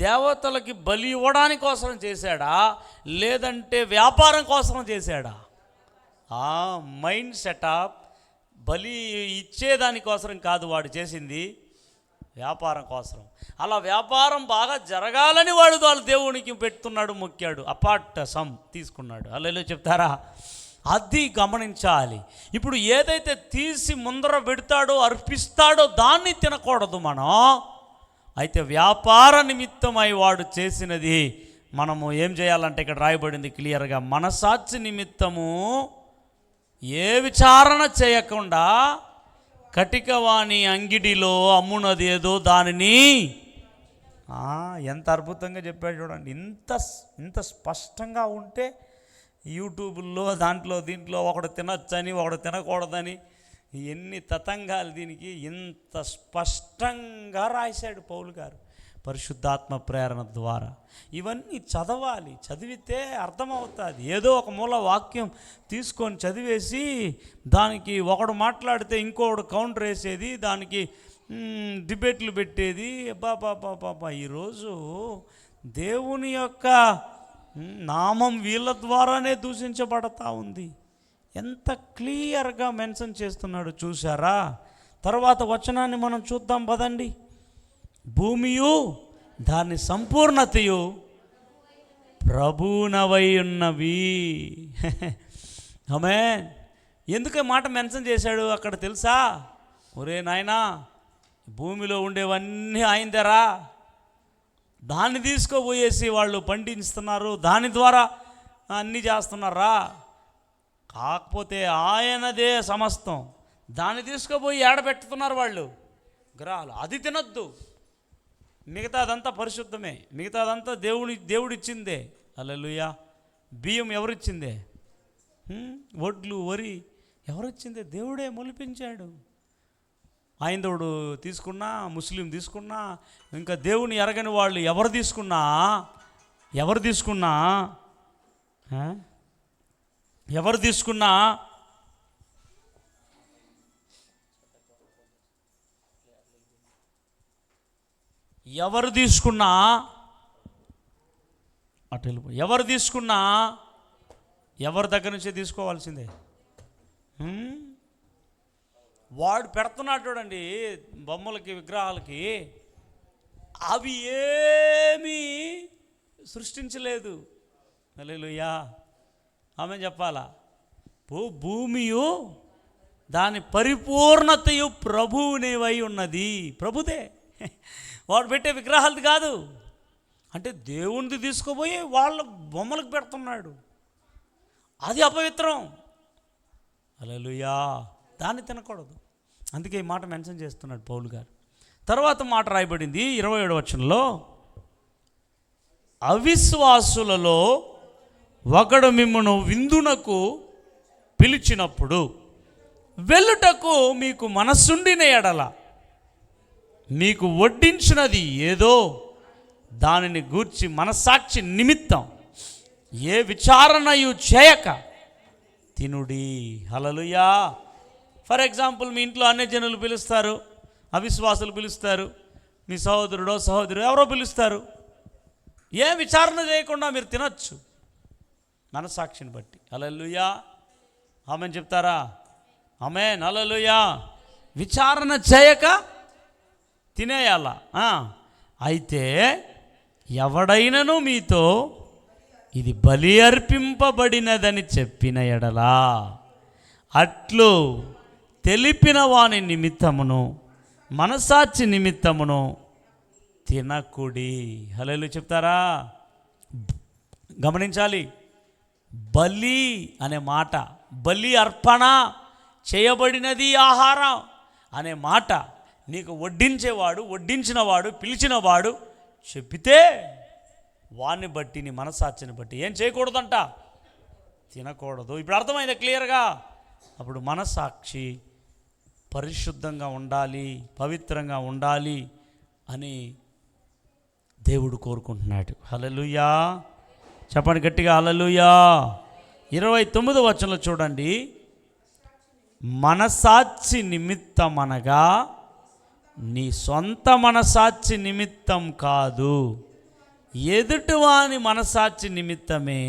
దేవతలకి బలి ఇవ్వడానికి కోసం చేశాడా, లేదంటే వ్యాపారం కోసం చేశాడా? మైండ్ సెటప్ బలి ఇచ్చేదానికోసం కాదు వాడు చేసింది, వ్యాపారం కోసం. అలా వ్యాపారం బాగా జరగాలని వాడు వాళ్ళ దేవునికి పెడుతున్నాడు, మొక్కాడు, అపార్ట్ సమ్ తీసుకున్నాడు. అలా చెప్తారా? అది గమనించాలి. ఇప్పుడు ఏదైతే తీసి ముందర పెడతాడో అర్పిస్తాడో దాన్ని తినకూడదు మనం. అయితే వ్యాపార నిమిత్తమై వాడు చేసినది మనము ఏం చేయాలంటే ఇక్కడ రాయబడింది క్లియర్గా, మనసాక్షి నిమిత్తము ఏ విచారణ చేయకుండా కటికవాణి అంగిడిలో అమ్మునది ఏదో దానిని. ఎంత అద్భుతంగా చెప్పాడు చూడండి. ఇంత స్పష్టంగా ఉంటే యూట్యూబుల్లో దీంట్లో ఒకడు తినొచ్చని ఒకడు తినకూడదని ఎన్ని తతంగాలు దీనికి. ఇంత స్పష్టంగా రాశాడు పౌలు గారు పరిశుద్ధాత్మ ప్రేరణ ద్వారా. ఇవన్నీ చదవాలి, చదివితే అర్థమవుతుంది. ఏదో ఒక మూల వాక్యం తీసుకొని చదివేసి దానికి ఒకడు మాట్లాడితే ఇంకొకడు కౌంటర్ వేసేది, దానికి డిబేట్లు పెట్టేది. బాబా ఈరోజు దేవుని యొక్క నామం వీళ్ళ ద్వారానే దూషించబడతా ఉంది. ఎంత క్లియర్గా మెన్షన్ చేస్తున్నాడు చూసారా? తర్వాత వచనాన్ని మనం చూద్దాం పదండి. భూమియు దాని సంపూర్ణతయు ప్రభువునవై ఉన్నవి. ఆమేన్. ఎందుకు మాట మెన్షన్ చేశాడు అక్కడ తెలుసా? ఒరే నాయనా, భూమిలో ఉండేవన్నీ ఆయనదేరా, దాన్ని తీసుకోబోయేసి వాళ్ళు పండిస్తున్నారు, దాని ద్వారా అన్నీ చేస్తున్నారా? కాకపోతే ఆయనదే సమస్తం, దాన్ని తీసుకుపోయి ఏడబెట్టుతున్నారు వాళ్ళు గ్రహాలు. అది తినొద్దు. మిగతాదంతా పరిశుద్ధమే, మిగతాదంతా దేవుడిచ్చిందే. హల్లెలూయా. బియ్యం ఎవరిచ్చిందే? వడ్లు వరి ఎవరిచ్చిందే? దేవుడే మొలిపించాడు. హైందవుడు తీసుకున్నా, ముస్లిం తీసుకున్నా, ఇంకా దేవుని ఎరగని వాళ్ళు ఎవరు తీసుకున్నా ఎవరి దగ్గర నుంచే తీసుకోవాల్సిందే. వాడు పెడుతున్నాడు చూడండి బొమ్మలకి, విగ్రహాలకి, అవి ఏమీ సృష్టించలేదు. హల్లెలూయా. ఆమె చెప్పాలా? భూమియు దాని పరిపూర్ణతయు ప్రభువునివై ఉన్నది. ప్రభుదే, వాడు పెట్టే విగ్రహాలది కాదు. అంటే దేవునిది తీసుకుపోయి వాళ్ళ బొమ్మలకు పెడుతున్నాడు. అది అపవిత్రం. హల్లెలూయా. దాన్ని తినకూడదు. అందుకే ఈ మాట మెన్షన్ చేస్తున్నాడు పౌలు గారు. తర్వాత మాట రాయబడింది 27వ వచనంలో, అవిశ్వాసులలో ఒకడు మిమ్మును విందునకు పిలిచినప్పుడు వెళ్ళుటకు మీకు మనస్సుండిన ఎడల మీకు వడ్డించినది ఏదో దానిని గూర్చి మనస్సాక్షి నిమిత్తం ఏ విచారణయు చేయక తినుడి. హల్లెలూయా. ఫర్ ఎగ్జాంపుల్, మీ ఇంట్లో అన్యజనులు పిలుస్తారు, అవిశ్వాసులు పిలుస్తారు, మీ సహోదరుడో సహోదరు ఎవరో పిలుస్తారు. ఏ విచారణ చేయకుండా మీరు తినొచ్చు మనస్సాక్షిని బట్టి. హల్లెలూయా. ఆమెన్ చెప్తారా? ఆమేన్. హల్లెలూయా. విచారణ చేయక తినేయాల. అయితే ఎవడైనను మీతో ఇది బలి అర్పింపబడినదని చెప్పిన ఎడలా అట్లు తెలిపిన వాని నిమిత్తమును మనసాక్షి నిమిత్తమును తినకుడి. హల్లెలూయా చెప్తారా? గమనించాలి. బలి అనే మాట, బలి అర్పణ చేయబడినది ఆహారం అనే మాట నీకు వడ్డించేవాడు, వడ్డించినవాడు, పిలిచినవాడు చెప్పితే వాడిని బట్టి, నీ మనసాక్షిని బట్టి ఏం చేయకూడదంట? తినకూడదు. ఇప్పుడు అర్థమైంది క్లియర్గా? అప్పుడు మనసాక్షి పరిశుద్ధంగా ఉండాలి, పవిత్రంగా ఉండాలి అని దేవుడు కోరుకుంటున్నాడు. హల్లెలూయా. చెప్పండి గట్టిగా, హల్లెలూయా. 29వ వచనంలో చూడండి, మనసాక్షి నిమిత్తమనగా నీ సొంత మనసాక్షి నిమిత్తం కాదు, ఎదుటివాని మనసాక్షి నిమిత్తమే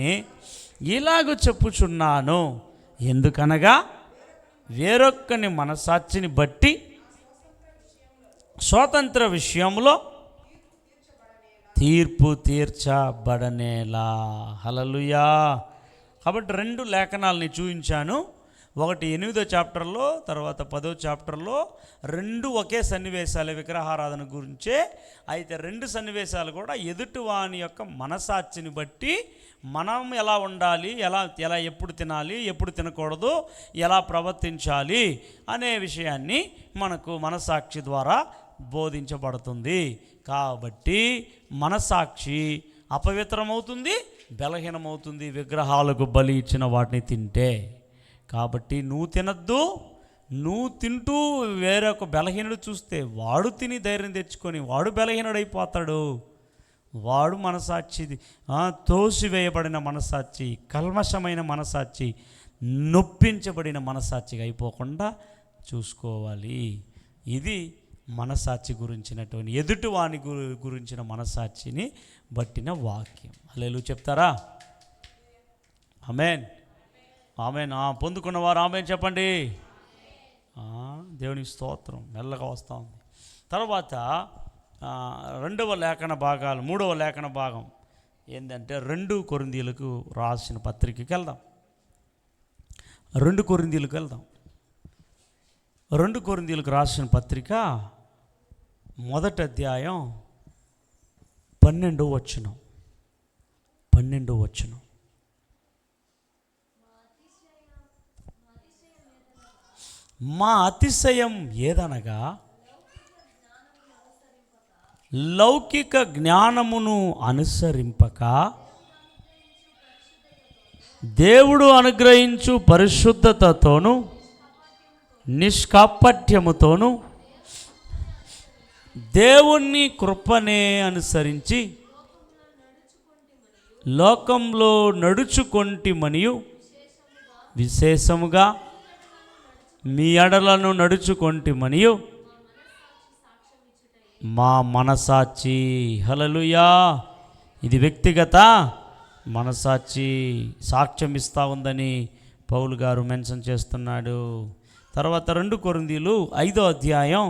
ఇలాగ చెప్పుచున్నాను. ఎందుకనగా వేరొక్కని మనసాక్షిని బట్టి స్వాతంత్ర విషయంలో తీర్పు తీర్చబడనేలా. హల్లెలూయా. కాబట్టి 2 లేఖనాలని చూపించాను. ఒకటి 8వ చాప్టర్లో, తర్వాత 10వ చాప్టర్లో. 2 ఒకే సన్నివేశాలే విగ్రహారాధన గురించే. అయితే 2 సన్నివేశాలు కూడా ఎదుటివాని యొక్క మనసాక్షిని బట్టి మనం ఎలా ఉండాలి, ఎలా ఎప్పుడు తినాలి, ఎప్పుడు తినకూడదు, ఎలా ప్రవర్తించాలి అనే విషయాన్ని మనకు మనసాక్షి ద్వారా బోధించబడుతుంది. కాబట్టి మనసాక్షి అపవిత్రమవుతుంది, బలహీనమవుతుంది విగ్రహాలకు బలి ఇచ్చిన వాటిని తింటే. కాబట్టి నువ్వు తినద్దు. నువ్వు తింటూ వేరొక బలహీనుడు చూస్తే వాడు తిని ధైర్యం తెచ్చుకొని వాడు బలహీనుడైపోతాడు. వాడు మనసాక్షి తోసివేయబడిన మనసాక్షి, కల్మషమైన మనసాక్షి, నొప్పించబడిన మనసాక్షిగా అయిపోకుండా చూసుకోవాలి. ఇది మనసాక్షి గురించినటువంటి, ఎదుటివాని గురించిన మనసాక్షిని బట్టిన వాక్యం. హల్లెలూయా చెప్తారా? ఆమేన్. ఆమేన్. పొందుకున్నవారు ఆమేన్ చెప్పండి. దేవునికి స్తోత్రం. మెల్లగా వస్తూ ఉంది. తర్వాత 2వ లేఖన భాగాలు, 3వ లేఖన భాగం ఏంటంటే 2 కొరింథీయులకు రాసిన పత్రికకి వెళ్దాం. 2 కొరింథీయులకు వెళ్దాం. 2 కొరింథీయులకు రాసిన పత్రిక 1వ అధ్యాయం 12వ వచనం. మా అతిశయం ఏదనగా లౌకిక జ్ఞానమును అనుసరింపక దేవుడు అనుగ్రహించు పరిశుద్ధతతోను నిష్కాపట్యముతోను దేవుని కృపనే అనుసరించి లోకంలో నడుచుకొంటిమనియు విశేషముగా మీ ఎడలను నడుచుకొంటిమనియు మా మనసాక్షి, హల్లెలూయా, ఇది వ్యక్తిగత మనసాక్షి సాక్ష్యం ఇస్తూ ఉందని పౌలు గారు మెన్షన్ చేస్తున్నాడు. తర్వాత 2 కొరింథీయులు 5వ అధ్యాయం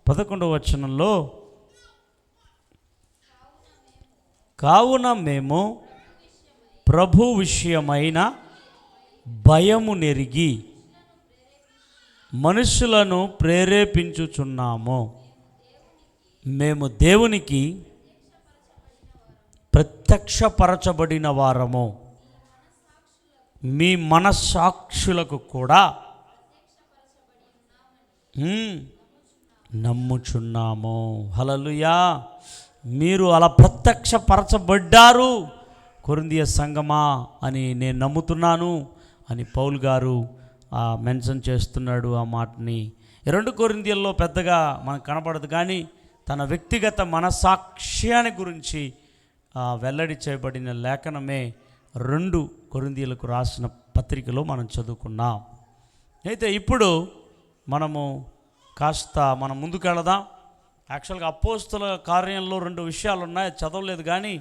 11వ వచనంలో, కావున మేము ప్రభు విషయమైన భయము నెరిగి మనుషులను ప్రేరేపించుచున్నాము. మేము దేవునికి ప్రత్యక్షపరచబడిన వారము, మీ మనస్సాక్షులకు కూడా నమ్ముచున్నాము. హల్లెలూయా, మీరు అలా ప్రత్యక్షపరచబడ్డారు కొరింథీ సంఘమా అని నేను నమ్ముతున్నాను అని పౌలు గారు మెన్షన్ చేస్తున్నాడు ఆ మాటని. 2 కొరింథీయుల్లో పెద్దగా మనకు కనపడదు, కానీ తన వ్యక్తిగత మనసాక్ష్యాన్ని గురించి వెల్లడి చేయబడిన లేఖనమే 2 కొరింథీయులకు రాసిన పత్రికలో మనం చదువుకున్నాం. అయితే ఇప్పుడు మనం ముందుకు వెళదాం. యాక్చువల్గా అపోస్తుల కార్యంలో 2 విషయాలు ఉన్నాయి, చదవలేదు, కానీ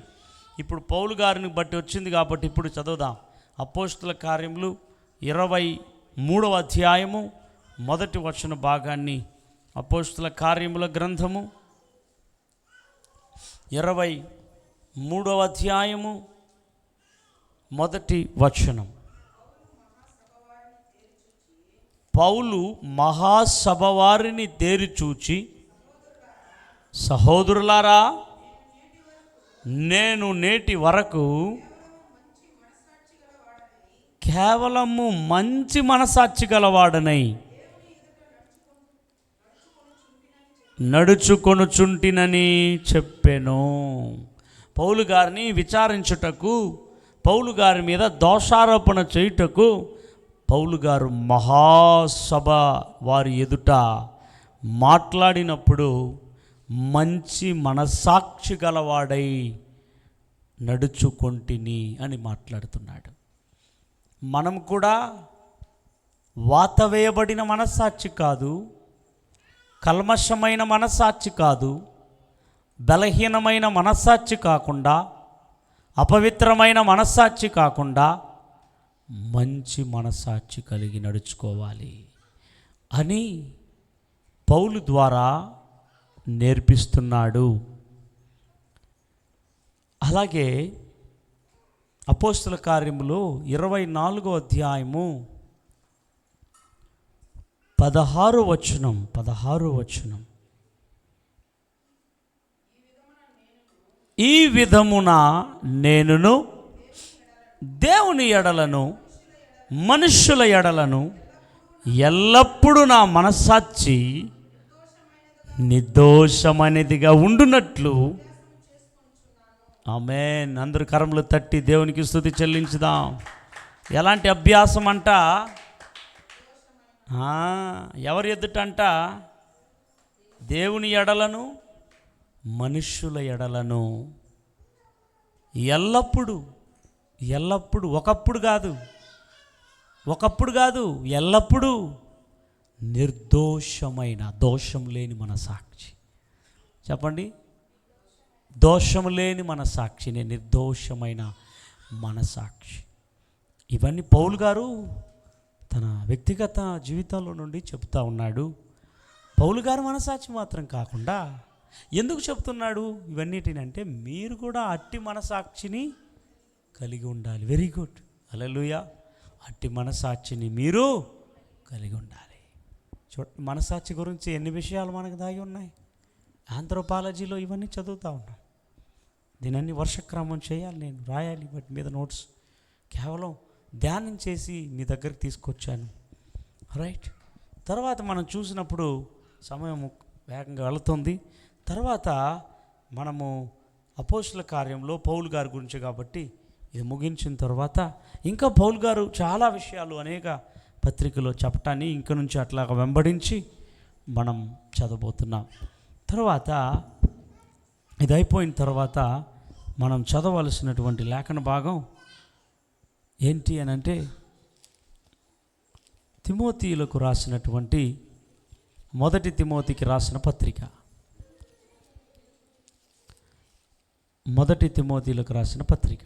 ఇప్పుడు పౌలు గారిని బట్టి వచ్చింది కాబట్టి ఇప్పుడు చదువుదాం. అపోస్తుల కార్యములు 23వ అధ్యాయము 1వ వచన భాగాన్ని, అపోస్తుల కార్యముల గ్రంథము 23వ అధ్యాయము 1వ వచనం. పౌలు మహాసభ వారిని తేరిచూచి, సహోదరులారా, నేను నేటి వరకు కేవలము మంచి మనసాక్షి గలవాడనై నడుచుకొనుచుంటినని చెప్పెను. పౌలు గారిని విచారించుటకు, పౌలు గారి మీద దోషారోపణ చేయుటకు పౌలు గారు మహాసభ వారి ఎదుట మాట్లాడినప్పుడు మంచి మనసాక్షి గలవాడై నడుచుకొంటిని అని మాట్లాడుతున్నాడు. మనం కూడా వాతవేయబడిన మనసాక్షి కాదు, కల్మషమైన మనసాక్షి కాదు, బలహీనమైన మనసాక్షి కాకుండా, అపవిత్రమైన మనసాక్షి కాకుండా మంచి మనసాక్షి కలిగి నడుచుకోవాలి అని పౌలు ద్వారా నేర్పిస్తున్నాడు. అలాగే అపోస్తుల కార్యములో 24వ అధ్యాయము 16వ వచనం, ఈ విధమున నేనును దేవుని ఎడలను మనుష్యుల ఎడలను ఎల్లప్పుడూ నా మనస్సాక్షి నిర్దోషమైనదిగా ఉండునట్లు. ఆమేన్. అందరూ కరములు తట్టి దేవునికి స్తుతి చెల్లించుదాం. ఎలాంటి అభ్యాసం అంట? ఎవరి ఎదుటంట? దేవుని ఎడలను మనుష్యుల ఎడలను ఎల్లప్పుడూ ఒకప్పుడు కాదు ఎల్లప్పుడూ నిర్దోషమైన, దోషం లేని మనసాక్షి. చెప్పండి, దోషం లేని మనసాక్షిని, నిర్దోషమైన మనసాక్షి. ఇవన్నీ పౌలు గారు తన వ్యక్తిగత జీవితంలో నుండి చెప్తా ఉన్నాడు. పౌలు గారు మనసాక్షి మాత్రం కాకుండా ఎందుకు చెప్తున్నాడు ఇవన్నిటినంటే, మీరు కూడా అట్టి మనసాక్షిని కలిగి ఉండాలి. వెరీ గుడ్, హల్లెలూయా. అట్టి మనసాక్షిని మీరు కలిగి ఉండాలి. మనసాక్షి గురించి ఎన్ని విషయాలు మనకు దాగి ఉన్నాయి. ఆంథ్రోపాలజీలో ఇవన్నీ చదువుతూ ఉన్నాం. దీనన్నీ వర్షక్రమం చేయాలి, నేను రాయాలి వాటి మీద నోట్స్. కేవలం ధ్యానం చేసి మీ దగ్గరికి తీసుకొచ్చాను, రైట్. తర్వాత మనం చూసినప్పుడు సమయం వేగంగా వెళుతుంది. తర్వాత మనము అపోస్తుల కార్యంలో పౌలు గారి గురించి కాబట్టి ఇది ముగించిన తర్వాత ఇంకా పౌలు గారు చాలా విషయాలు అనేక పత్రికలో చెప్పటాన్ని ఇంక నుంచి అట్లాగ వెంబడించి మనం చదవబోతున్నాం. తర్వాత ఇది అయిపోయిన తర్వాత మనం చదవలసినటువంటి లేఖన భాగం ఏంటి అని అంటే తిమోతిలకు రాసినటువంటి మొదటి తిమోతికి రాసిన పత్రిక, మొదటి తిమోతిలకు రాసిన పత్రిక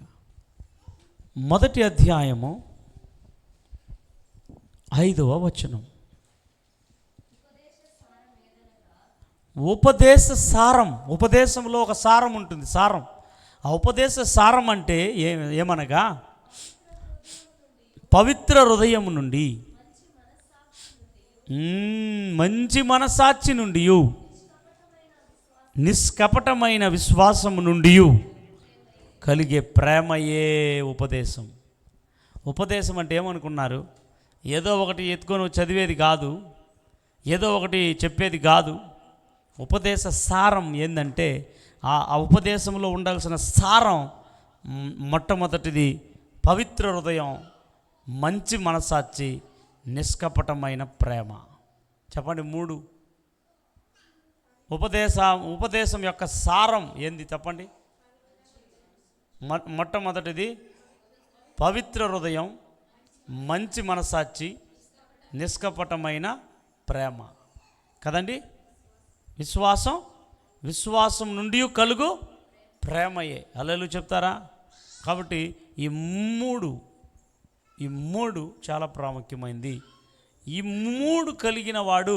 మొదటి అధ్యాయము 5వ వచనం. ఉపదేశ సారం. ఉపదేశంలో ఒక సారం ఉంటుంది, సారం. ఆ ఉపదేశ సారం అంటే ఏమనగా పవిత్ర హృదయం నుండి, మంచి మనసాక్షి నుండి, నిష్కపటమైన విశ్వాసము నుండి కలిగే ప్రేమయే ఉపదేశం. ఉపదేశం అంటే ఏమనుకున్నారు? ఏదో ఒకటి ఎత్తుకొని చదివేది కాదు, ఏదో ఒకటి చెప్పేది కాదు. ఉపదేశ సారం ఏంటంటే ఆ ఉపదేశంలో ఉండాల్సిన సారం మొట్టమొదటిది పవిత్ర హృదయం, మంచి మనసాక్షి, నిష్కపటమైన ప్రేమ. చెప్పండి, 3. ఉపదేశం యొక్క సారం ఏంది చెప్పండి? మొట్టమొదటిది పవిత్ర హృదయం, మంచి మనసాక్షి, నిష్కపటమైన ప్రేమ కదండి. విశ్వాసం నుండి కలుగు ప్రేమయే. హల్లెలూయా చెప్తారా? కాబట్టి ఈ మూడు చాలా ప్రాముఖ్యమైనది. ఈ 3 కలిగిన వాడు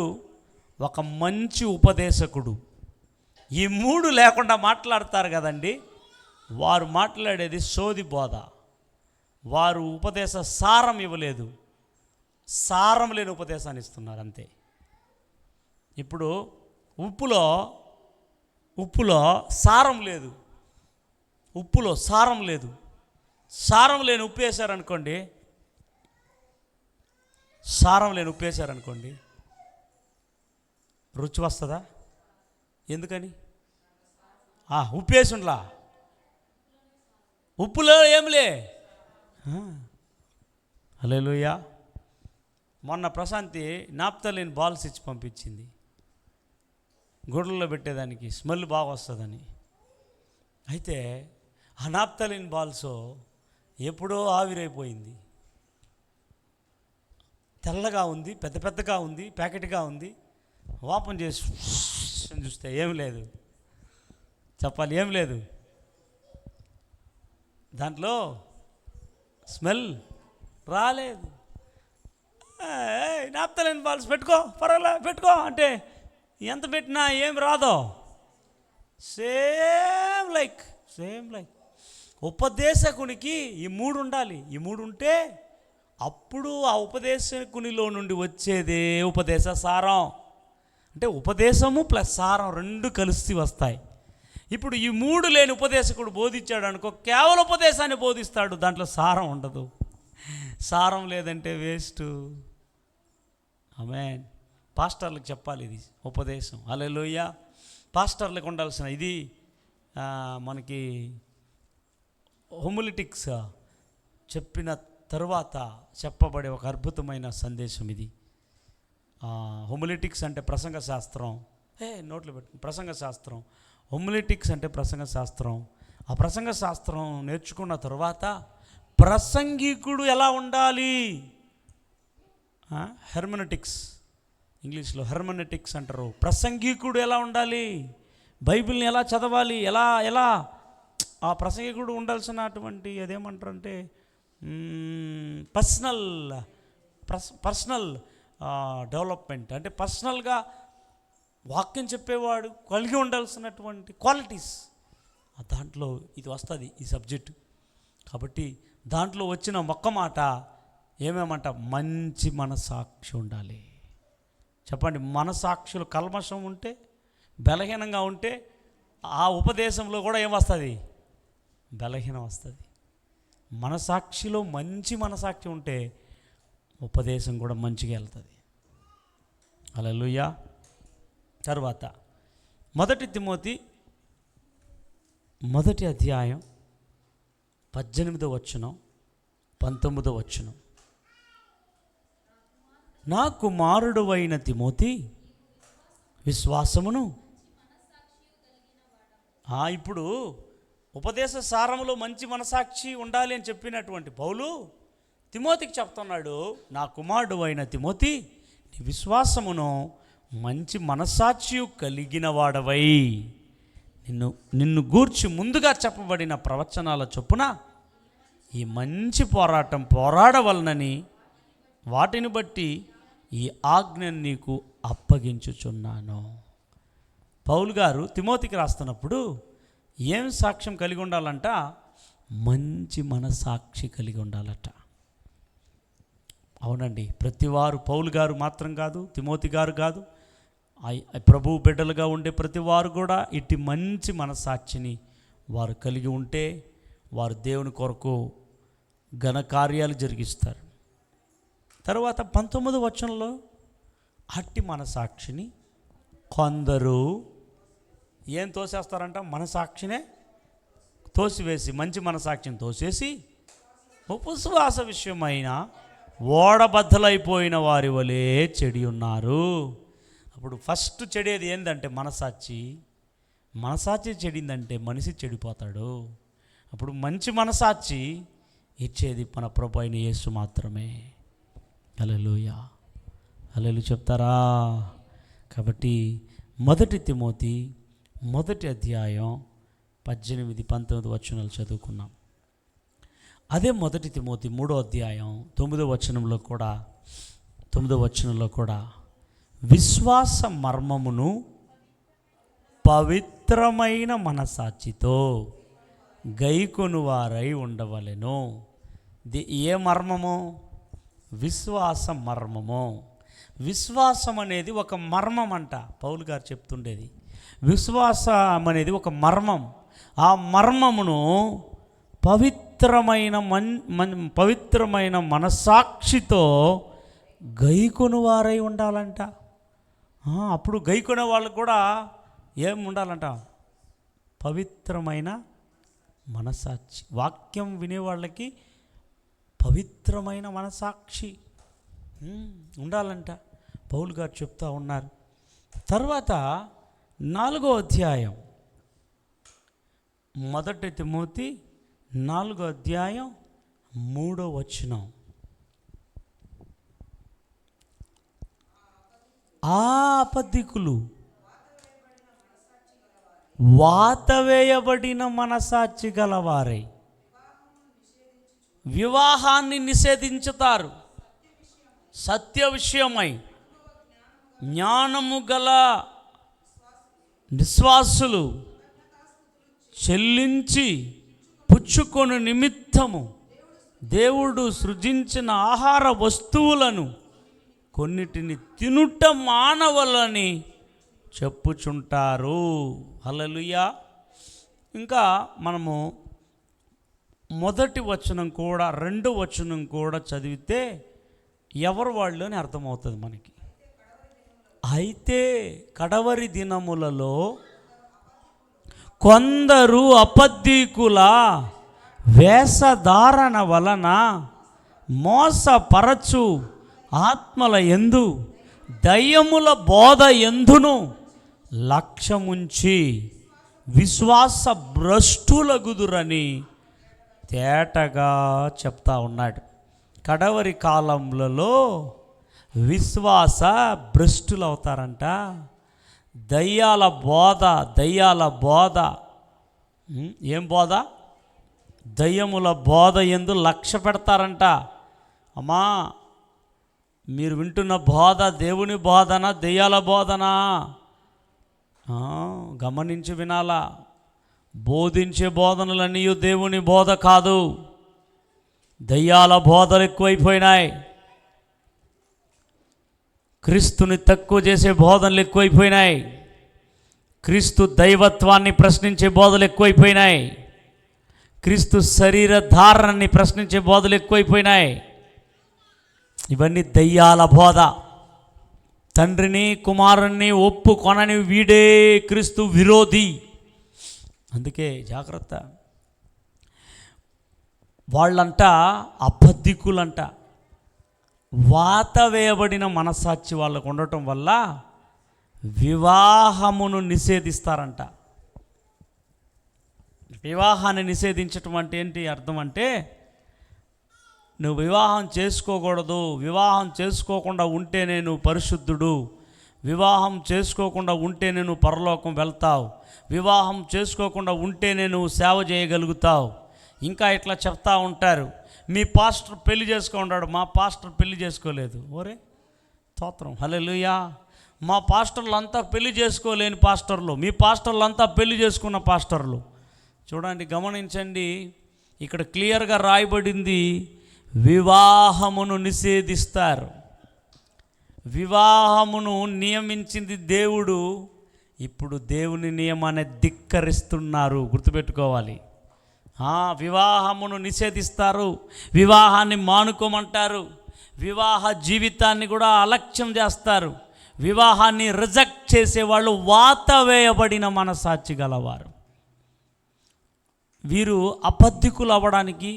ఒక మంచి ఉపదేశకుడు. ఈ 3 లేకుండా మాట్లాడతారు కదండి, వారు మాట్లాడేది సోది బోధ. వారు ఉపదేశ సారం ఇవ్వలేదు, సారం లేని ఉపదేశాన్ని ఇస్తున్నారు అంతే. ఇప్పుడు ఉప్పులో సారం లేదు, ఉప్పులో సారం లేదు. సారం లేని ఉప్పు వేశారనుకోండి, రుచి వస్తుందా? ఎందుకని? ఉప్పు వేసుండ్లా, ఉప్పులో ఏంలే. హల్లెలూయా. మొన్న ప్రశాంతి నాప్తలిన్ బాల్స్ ఇచ్చి పంపించింది, గొడ్లలో పెట్టేదానికి స్మెల్ బాగా వస్తుందని. అయితే ఆ నాప్తలిన్ బాల్స్ ఎప్పుడో ఆవిరైపోయింది. తెల్లగా ఉంది, పెద్ద పెద్దగా ఉంది, ప్యాకెట్గా ఉంది. ఓపెన్ చేసి చూస్తే ఏం లేదు. చెప్పాలి, ఏం లేదు దాంట్లో, స్మెల్ రాలేదు. నాప్తలిన్ బాల్స్ పెట్టుకో, పర్వాలే పెట్టుకో అంటే ఎంత పెట్టినా ఏం రాదో. సేమ్ లైక్ ఉపదేశకునికి ఈ 3 ఉండాలి. ఈ 3 ఉంటే అప్పుడు ఆ ఉపదేశకునిలో నుండి వచ్చేదే ఉపదేశ సారం. అంటే ఉపదేశము ప్లస్ సారం 2 కలిసి వస్తాయి. ఇప్పుడు ఈ 3 లేని ఉపదేశకుడు బోధించాడు అనుకో, కేవలం ఉపదేశాన్ని బోధిస్తాడు, దాంట్లో సారం ఉండదు. సారం లేదంటే వేస్ట్. ఆమేన్. పాస్టర్లకు చెప్పాలి ఇది ఉపదేశం. హల్లెలూయా. పాస్టర్లకు ఉండాల్సిన ఇది మనకి హోమిలిటిక్స్ చెప్పిన తరువాత చెప్పబడే ఒక అద్భుతమైన సందేశం ఇది. హోమిలిటిక్స్ అంటే ప్రసంగ శాస్త్రం. నోట్లో పెట్టు, ప్రసంగ శాస్త్రం. హోమిలిటిక్స్ అంటే ప్రసంగ శాస్త్రం. ఆ ప్రసంగ శాస్త్రం నేర్చుకున్న తర్వాత ప్రసంగికుడు ఎలా ఉండాలి, హెర్మెనెటిక్స్, ఇంగ్లీష్లో హెర్మెనెటిక్స్ అంటారు. ప్రసంగికుడు ఎలా ఉండాలి, బైబిల్ని ఎలా చదవాలి, ఎలా ఆ ప్రసంగికుడు ఉండాల్సినటువంటి అదేమంటారంటే పర్సనల్ డెవలప్మెంట్, అంటే పర్సనల్గా వాక్యం చెప్పేవాడు కలిగి ఉండాల్సినటువంటి క్వాలిటీస్, దాంట్లో ఇది వస్తుంది, ఈ సబ్జెక్టు. కాబట్టి దాంట్లో వచ్చిన ఒక్క మాట ఏమేమంట, మంచి మనసాక్షి ఉండాలి. చెప్పండి, మనసాక్షులు కల్మషం ఉంటే, బలహీనంగా ఉంటే ఆ ఉపదేశంలో కూడా ఏమొస్తుంది, బలహీనం వస్తుంది. మనసాక్షిలో మంచి మనసాక్షి ఉంటే ఉపదేశం కూడా మంచిగా వెళ్తుంది. హల్లెలూయా. తరువాత 1 తిమోతి మొదటి అధ్యాయం 18వ వచనం 19వ వచనం. నా కుమారుడువైన తిమోతి విశ్వాసమును. ఇప్పుడు ఉపదేశ సారములో మంచి మనసాక్షి ఉండాలి అని చెప్పినటువంటి పౌలు తిమోతికి చెప్తున్నాడు, నా కుమారుడువైన తిమోతి నీ విశ్వాసమును మంచి మనసాక్షి కలిగిన వాడవై నిన్ను గూర్చి ముందుగా చెప్పబడిన ప్రవచనాల చొప్పున ఈ మంచి పోరాటం పోరాడవలనని వాటిని బట్టి ఈ ఆజ్ఞను నీకు అప్పగించుచున్నాను. పౌలు గారు తిమోతికి రాస్తున్నప్పుడు ఏం సాక్ష్యం కలిగి ఉండాలంట? మంచి మనసాక్షి కలిగి ఉండాలట. అవునండి, ప్రతివారు పౌలు గారు మాత్రం కాదు, తిమోతి గారు కాదు, ప్రభువు బిడ్డలుగా ఉండే ప్రతివారు కూడా ఇట్టి మంచి మనసాక్షిని వారు కలిగి ఉంటే వారు దేవుని కొరకు ఘనకార్యాలు జరిగిస్తారు. తర్వాత 19వ వచనంలో అట్టి మనసాక్షిని కొందరు ఏం తోసేస్తారంట? మనసాక్షినే తోసివేసి, మంచి మనసాక్షిని తోసేసి ఉపశ్వాస విషయమైన ఓడబద్దలైపోయిన వారి వలె చెడి ఉన్నారు. అప్పుడు ఫస్ట్ చెడేది ఏంటంటే మనసాక్షి. మనసాక్షి చెడిందంటే మనిషి చెడిపోతాడు. అప్పుడు మంచి మనసాక్షి ఇచ్చేది మన ప్రభు అయిన యేసు మాత్రమే. హల్లెలూయా, హల్లెలూయా చెప్తారా? కాబట్టి మొదటి తిమోతి మొదటి అధ్యాయం 18, 19 వచనాలు చదువుకున్నాం. అదే మొదటి తిమోతి 3వ అధ్యాయం 9వ వచనంలో కూడా విశ్వాస మర్మమును పవిత్రమైన మనసాక్షితో గైకొను వారై ఉండవలెను. ఏ మర్మము? విశ్వాస మర్మము. విశ్వాసం అనేది ఒక మర్మం అంట. పౌలు గారు చెప్తుండేది విశ్వాసం అనేది ఒక మర్మం. ఆ మర్మమును పవిత్రమైన మనసాక్షితో గైకొను వారై ఉండాలంట. అప్పుడు గైకొనే వాళ్ళకు కూడా ఏం ఉండాలంట? పవిత్రమైన మనసాక్షి. వాక్యం వినేవాళ్ళకి పవిత్రమైన మనసాక్షి ఉండాలంట. పౌలు గారు చెప్తా ఉన్నారు. తర్వాత 4వ అధ్యాయం మొదటి తిమోతి 4వ అధ్యాయం 3వ వచనం. ఆ అబద్ధికులు వాతవేయబడిన మనసాక్షి గలవారై వివాహాన్ని నిషేధించుతారు. సత్య విషయమై జ్ఞానము గల నిశ్వాసులు చెల్లించి పుచ్చుకొను నిమిత్తము దేవుడు సృజించిన ఆహార వస్తువులను కొన్నిటిని తినుట మానవలని చెప్పుచుంటారు. హల్లెలూయా. ఇంకా మనము మొదటి వచనం కూడా 2వ వచనం కూడా చదివితే ఎవరు వాళ్ళు అని అర్థమవుతుంది మనకి. అయితే కడవరి దినములలో కొందరు అబద్ధికుల వేషధారణ వలన మోసపరచు ఆత్మల యందు దయ్యముల బోధ యందును లక్ష్యముంచి విశ్వాస భ్రష్టులగుదురని తేటగా చెప్తా ఉన్నాడు. కడవరి కాలంలో విశ్వాస భ్రష్టులు అవుతారంట. దయ్యాల బోధ ఏం బోధ? దయ్యముల బోధ యందు లక్ష్య పెడతారంట. అమ్మా, మీరు వింటున్న బోధ దేవుని బోధన, దెయ్యాల బోధనా? గమనించి వినాలా. బోధించే బోధనలన్నీ దేవుని బోధ కాదు. దయ్యాల బోధలు ఎక్కువైపోయినాయి. క్రీస్తుని తక్కువ చేసే బోధనలు ఎక్కువైపోయినాయి. క్రీస్తు దైవత్వాన్ని ప్రశ్నించే బోధలు ఎక్కువైపోయినాయి. క్రీస్తు శరీర ధారణని ప్రశ్నించే బోధలు ఎక్కువైపోయినాయి. ఇవన్నీ దయ్యాల బోధ. తండ్రిని కుమారుణ్ణి ఒప్పుకొనని వీడే క్రీస్తు విరోధి. అందుకే జాగ్రత్త. వాళ్ళంట అబద్ధికులంట. వాత వేయబడిన మనస్సాక్షి వాళ్ళకు ఉండటం వల్ల వివాహమును నిషేధిస్తారంట. వివాహాన్ని నిషేధించటం అంటే ఏంటి అర్థం అంటే, నువ్వు వివాహం చేసుకోకూడదు, వివాహం చేసుకోకుండా ఉంటేనే నువ్వు పరిశుద్ధుడు, వివాహం చేసుకోకుండా ఉంటేనే నువ్వు పరలోకం వెళ్తావు, వివాహం చేసుకోకుండా ఉంటేనే నువ్వు సేవ చేయగలుగుతావు. ఇంకా ఇట్లా చెప్తా ఉంటారు. మీ పాస్టర్ పెళ్లి చేసుకున్నాడు, మా పాస్టర్ పెళ్లి చేసుకోలేదు. ఓరే స్తోత్రం, హల్లెలూయా. మా పాస్టర్లంతా పెళ్లి చేసుకోలేని పాస్టర్లు, మీ పాస్టర్లంతా పెళ్లి చేసుకున్న పాస్టర్లు. చూడండి, గమనించండి, ఇక్కడ క్లియర్గా రాయబడింది, వివాహమును నిషేధిస్తారు. వివాహమును నియమించింది దేవుడు, ఇప్పుడు దేవుని నియమాన్ని ధిక్కరిస్తున్నారు. గుర్తుపెట్టుకోవాలి. వివాహమును నిషేధిస్తారు, వివాహాన్ని మానుకోమంటారు, వివాహ జీవితాన్ని కూడా అలక్ష్యం చేస్తారు. వివాహాన్ని రిజెక్ట్ చేసేవాళ్ళు వాత వేయబడిన మనసాక్షి గలవారు. వీరు అబద్ధికులు అవ్వడానికి,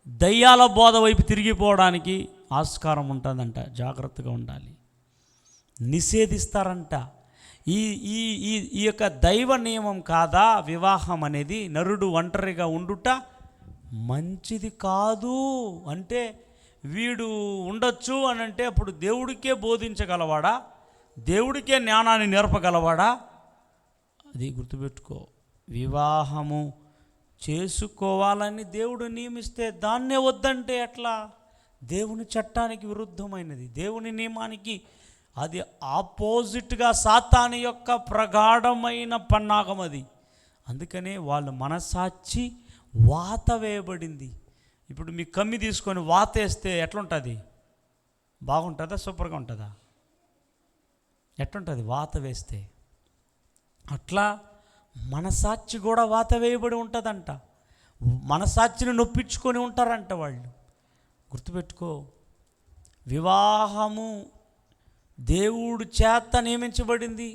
దయ్యాల బోధ వైపు తిరిగిపోవడానికి ఆస్కారం ఉంటుందంట. జాగ్రత్తగా ఉండాలి. నిషేధిస్తారంట. ఈ ఈ ఈ ఈ యొక్క దైవ నియమం కాదా వివాహం అనేది? నరుడు ఒంటరిగా ఉండుట మంచిది కాదు అంటే, వీడు ఉండొచ్చు అని అంటే అప్పుడు దేవుడికే బోధించగలవాడా? దేవుడికే జ్ఞానాన్ని నేర్పగలవాడా? అది గుర్తుపెట్టుకో. వివాహము చేసుకోవాలని దేవుడు నియమిస్తే దాన్నే వద్దంటే ఎట్లా? దేవుని చట్టానికి విరుద్ధమైనది, దేవుని నియమానికి అది ఆపోజిట్గా సాతాను యొక్క ప్రగాఢమైన పన్నాగం అది. అందుకనే వాళ్ళ మనసాక్షి వాత వేయబడింది. ఇప్పుడు మీ కమ్మి తీసుకొని వాత వేస్తే ఎట్లుంటుంది? బాగుంటుందా? సూపర్గా ఉంటుందా? ఎట్లుంటుంది వాత వేస్తే? అట్లా మనసాక్షి కూడా వాత వేయబడి ఉంటుందంట. మనసాక్షిని నొప్పించుకొని ఉంటారంట వాళ్ళు. గుర్తుపెట్టుకో, వివాహము దేవుడు చేత నియమించబడింది.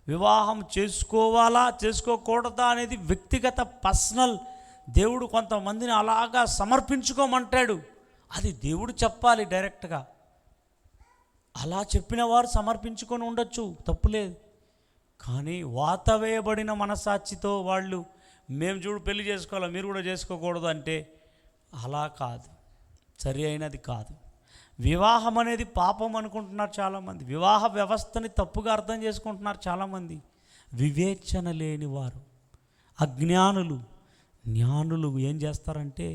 వివాహం చేసుకోవాలా చేసుకోకూడదా అనేది వ్యక్తిగత పర్సనల్. దేవుడు కొంతమందిని అలాగా సమర్పించుకోమంటాడు, అది దేవుడు చెప్పాలి డైరెక్ట్గా. అలా చెప్పిన వారు సమర్పించుకొని ఉండొచ్చు, తప్పులేదు. కానీ వాత వేయబడిన మనసాక్షితో వాళ్ళు, మేము చూడు పెళ్లి చేసుకోవాలా మీరు కూడా చేసుకోకూడదు అంటే అలా కాదు, సరి అయినది కాదు. వివాహం అనేది పాపం అనుకుంటున్నారు చాలామంది. వివాహ వ్యవస్థని తప్పుగా అర్థం చేసుకుంటున్నారు చాలామంది. వివేచన లేని వారు, అజ్ఞానులు. జ్ఞానులు ఏం చేస్తారంటే,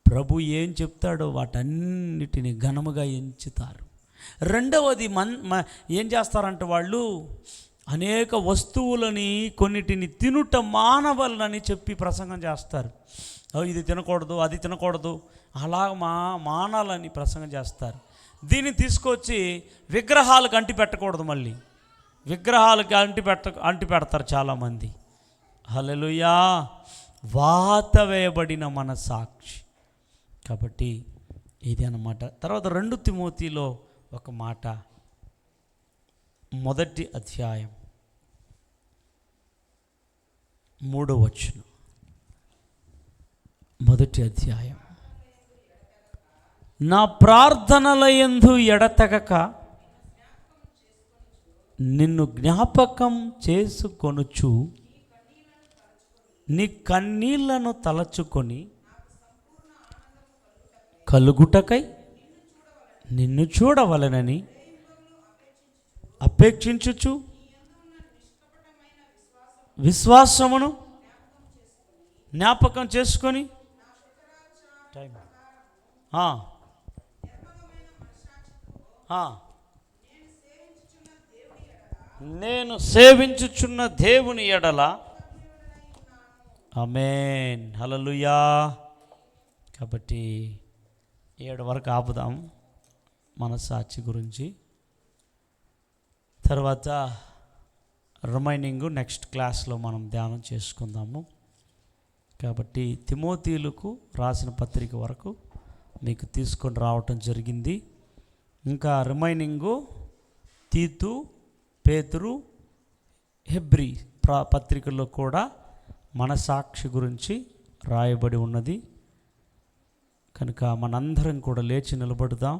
ప్రభు ఏం చెప్తాడో వాటన్నిటిని ఘనముగా ఎంచుతారు. రెండవది ఏం చేస్తారంటే, వాళ్ళు అనేక వస్తువులని కొన్నిటిని తినుట మానవలనని చెప్పి ప్రసంగం చేస్తారు. ఇది తినకూడదు, అది తినకూడదు, అలా మానాలని ప్రసంగం చేస్తారు. దీన్ని తీసుకొచ్చి విగ్రహాలకు అంటి పెట్టకూడదు, మళ్ళీ విగ్రహాలకి అంటి పెడతారు చాలామంది. హల్లెలూయా. వాత వేయబడిన మనసాక్షి. కాబట్టి ఇది అన్నమాట. తర్వాత 2 తిమోతిలో ఒక మాట, 1వ అధ్యాయం 3వ వచనం. 1వ అధ్యాయం. నా ప్రార్థనలయందు ఎడతెగక నిన్ను జ్ఞాపకం చేసుకొనుచు నీ కన్నీళ్లను తలచుకొని కలుగుటకై నిన్ను చూడవలెనని అపేక్షించుచు విశ్వాసమును జ్ఞాపకం చేసుకొని నేను సేవించుచున్న దేవుని ఎడల. ఆమేన్, హల్లెలూయా. కాబట్టి 7 వరకు ఆపుదాం మనస్సాక్షి గురించి. తర్వాత రిమైనింగ్ నెక్స్ట్ క్లాస్లో మనం ధ్యానం చేసుకుందాము. కాబట్టి తిమోతీలకు రాసిన పత్రిక వరకు మీకు తీసుకొని రావటం జరిగింది. ఇంకా రిమైనింగు తీతు, పేతురు, హెబ్రీ పత్రికల్లో కూడా మనసాక్షి గురించి రాయబడి ఉన్నది. కనుక మనందరం కూడా లేచి నిలబడుదాం.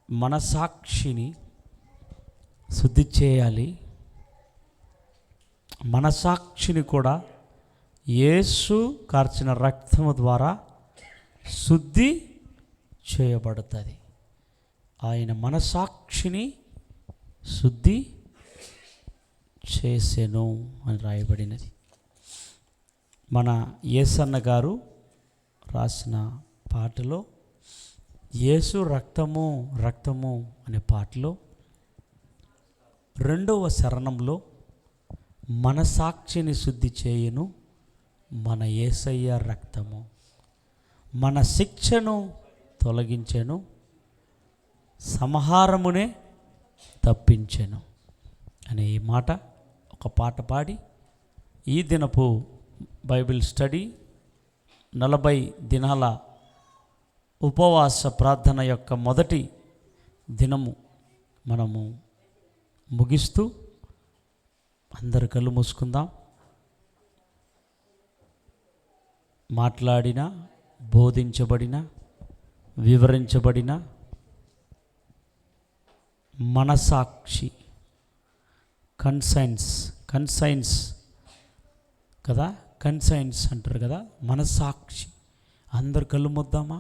మనసాక్షిని శుద్ధి చేయాలి. మనసాక్షిని కూడా యేసు కార్చిన రక్తము ద్వారా శుద్ధి చేయబడుతుంది. ఆయన మనసాక్షిని శుద్ధి చేసెను అని రాయబడినది. మన యేసన్న గారు రాసిన పాటలో యేసు రక్తము రక్తము అనే పాటలో 2వ చరణంలో మనసాక్షిని శుద్ధి చేయును మన యేసయ్య రక్తము, మన శిక్షను తొలగించెను, సంహారమునే తప్పించెను అనే ఈ మాట ఒక పాట పాడి ఈ దినపు బైబిల్ స్టడీ 40 దినాల ఉపవాస ప్రార్థన యొక్క మొదటి దినము మనము ముగిస్తూ అందరు కళ్ళు మూసుకుందాం. మాట్లాడిన, బోధించబడిన, వివరించబడిన మనసాక్షి కన్సైన్స్ కదా, కన్సైన్స్ అంటారు కదా, మనసాక్షి. అందరు కళ్ళు ముద్దామా?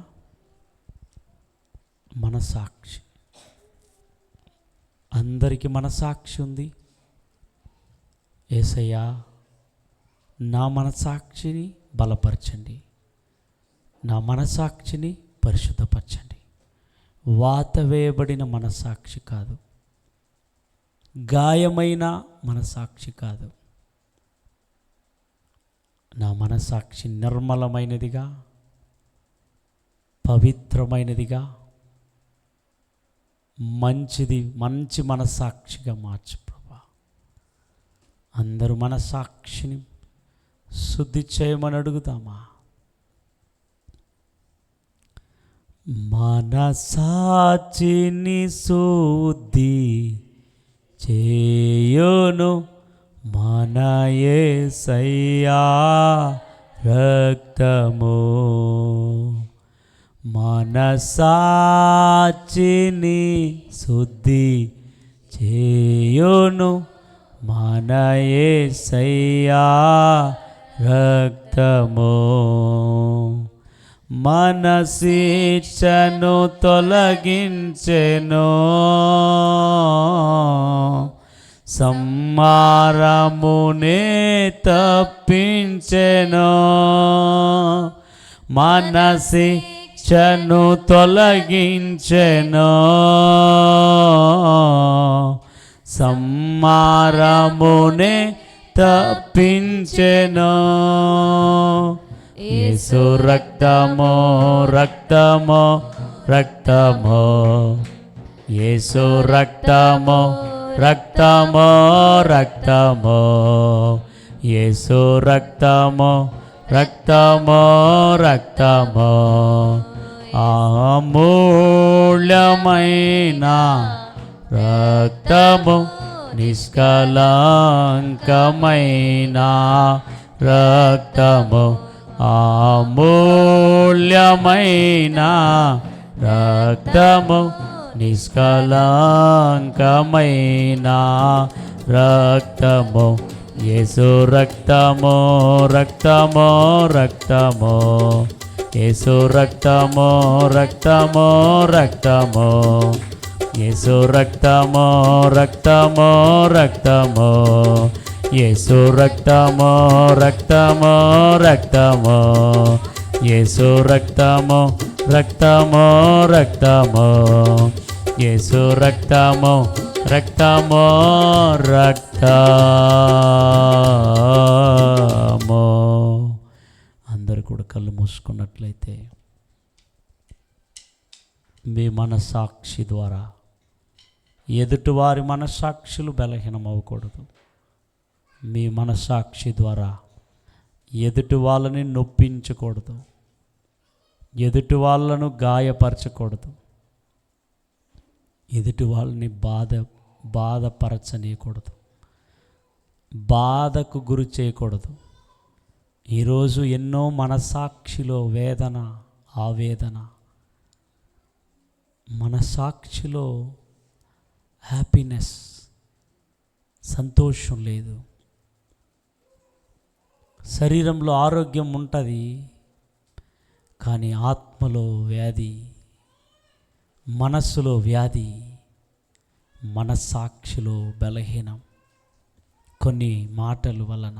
మనసాక్షి, అందరికీ మనసాక్షి ఉంది. యేసయ్యా, నా మనసాక్షిని బలపరచండి, నా మనసాక్షిని పరిశుద్ధపరచండి. వాత వేయబడిన మనసాక్షి కాదు, గాయమైన మనసాక్షి కాదు. నా మనసాక్షి నిర్మలమైనదిగా, పవిత్రమైనదిగా, మంచి మనసాక్షిగా మార్చు ప్రభా. అందరూ మనసాక్షిని శుద్ధి చేయమని అడుగుతామా? మనసాక్షిని శుద్ధి చేయును మన యేసయ్యా రక్తము, మనసాక్షిని శుద్ధి చేయును మన యేసయ్యా రక్తము, మన శిక్షను తొలగించెను, సంహారమునే తప్పించెను. మన శిక్షను తొలగించెను, సంహారమునే తప్పించెను. యేసు రక్తము రక్తము రక్తము, యేసు రక్తము రక్తము రక్తము, యేసు రక్తము రక్తము రక్తము, అమూల్యమైన రక్తము, నిష్కళంకమైన రక్తము, అమూల్యమైన రక్తము, నిష్కళంకమైన రక్తము, యేసు రక్తము రక్తము రక్తము, యేసు రక్తము రక్తము రక్తము, యేసు రక్తము రక్తము రక్తము, యేసు రక్తము రక్తము రక్తము, యేసు రక్తము రక్తము రక్తము, యేసు రక్తము రక్తము రక్తము. అందరు కూడా కళ్ళు మూసుకున్నట్లయితే మీ మనసాక్షి ద్వారా ఎదుటివారి మనసాక్షులు బలహీనం అవ్వకూడదు. మీ మనసాక్షి ద్వారా ఎదుటి వాళ్ళని నొప్పించకూడదు, ఎదుటి వాళ్ళను గాయపరచకూడదు, ఎదుటి వాళ్ళని బాధపరచనీయకూడదు. బాధకు గురి చేయకూడదు. ఈరోజు ఎన్నో మనసాక్షిలో వేదన, ఆవేదన, మనసాక్షిలో హ్యాపీనెస్, సంతోషం లేదు. శరీరంలో ఆరోగ్యం ఉంటుంది, కానీ ఆత్మలో వ్యాధి, మనస్సులో వ్యాధి, మనస్సాక్షిలో బలహీనం. కొన్ని మాటల వలన,